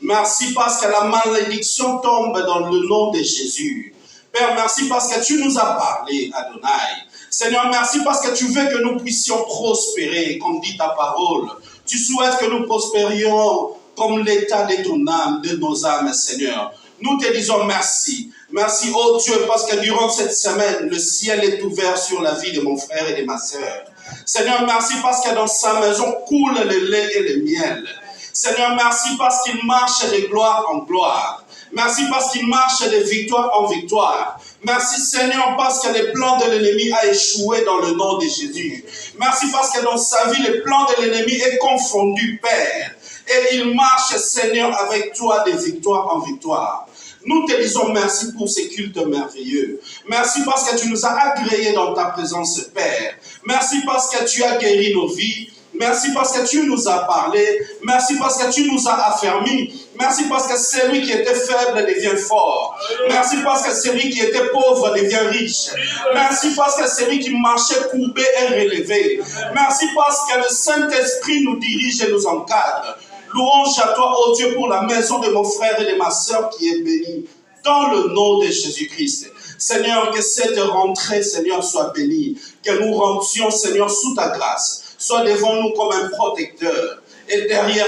Merci parce que la malédiction tombe dans le nom de Jésus. Père, merci parce que tu nous as parlé, Adonai. Seigneur, merci parce que tu veux que nous puissions prospérer, comme dit ta parole. Tu souhaites que nous prospérions comme l'état de ton âme, de nos âmes, Seigneur. Nous te disons merci. Merci, oh Dieu, parce que durant cette semaine, le ciel est ouvert sur la vie de mon frère et de ma sœur. Seigneur, merci parce que dans sa maison coule le lait et le miel. Seigneur, merci parce qu'il marche de gloire en gloire. Merci parce qu'il marche de victoire en victoire. Merci Seigneur parce que le plan de l'ennemi a échoué dans le nom de Jésus. Merci parce que dans sa vie, le plan de l'ennemi est confondu, Père. Et il marche, Seigneur, avec toi de victoire en victoire. Nous te disons merci pour ces cultes merveilleux. Merci parce que tu nous as agréés dans ta présence, Père. Merci parce que tu as guéri nos vies. Merci parce que tu nous as parlé. Merci parce que tu nous as affermis. Merci parce que celui qui était faible devient fort. Merci parce que celui qui était pauvre devient riche. Merci parce que celui qui marchait courbé est relevé. Merci parce que le Saint-Esprit nous dirige et nous encadre. Louange à toi, ô Dieu, pour la maison de mon frère et de ma sœur qui est bénie. Dans le nom de Jésus-Christ. Seigneur, que cette rentrée, Seigneur, soit bénie. Que nous rentions, Seigneur, sous ta grâce. Sois devant nous comme un protecteur. est derrière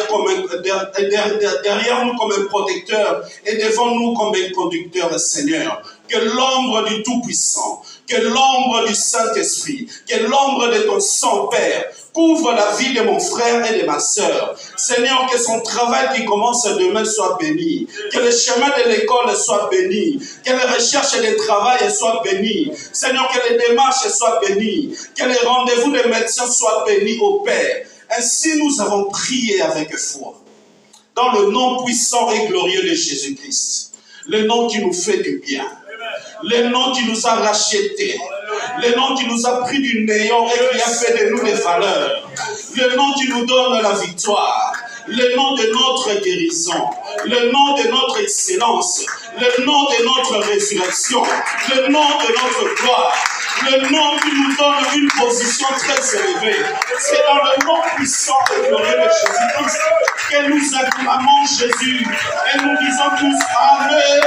nous comme un protecteur et devant nous comme un conducteur, Seigneur. Que l'ombre du Tout-Puissant, que l'ombre du Saint-Esprit, que l'ombre de ton sang, Père, couvre la vie de mon frère et de ma sœur. Seigneur, que son travail qui commence demain soit béni. Que le chemin de l'école soit béni. Que les recherches de travail soient bénies. Seigneur, que les démarches soient bénies. Que les rendez-vous des médecins soient bénis au Père. Ainsi, nous avons prié avec foi. Dans le nom puissant et glorieux de Jésus-Christ. Le nom qui nous fait du bien. Le nom qui nous a rachetés. Le nom qui nous a pris du néant et qui a fait de nous des valeurs. Le nom qui nous donne la victoire. Le nom de notre guérison. Le nom de notre excellence. Le nom de notre résurrection. Le nom de notre gloire. Le nom qui nous donne une position très élevée. C'est dans le nom puissant et glorieux de Jésus-Christ que nous acclamons Jésus et nous disons tous Amen.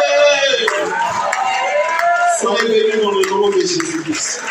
Soyez bénis dans le nom de Jésus-Christ.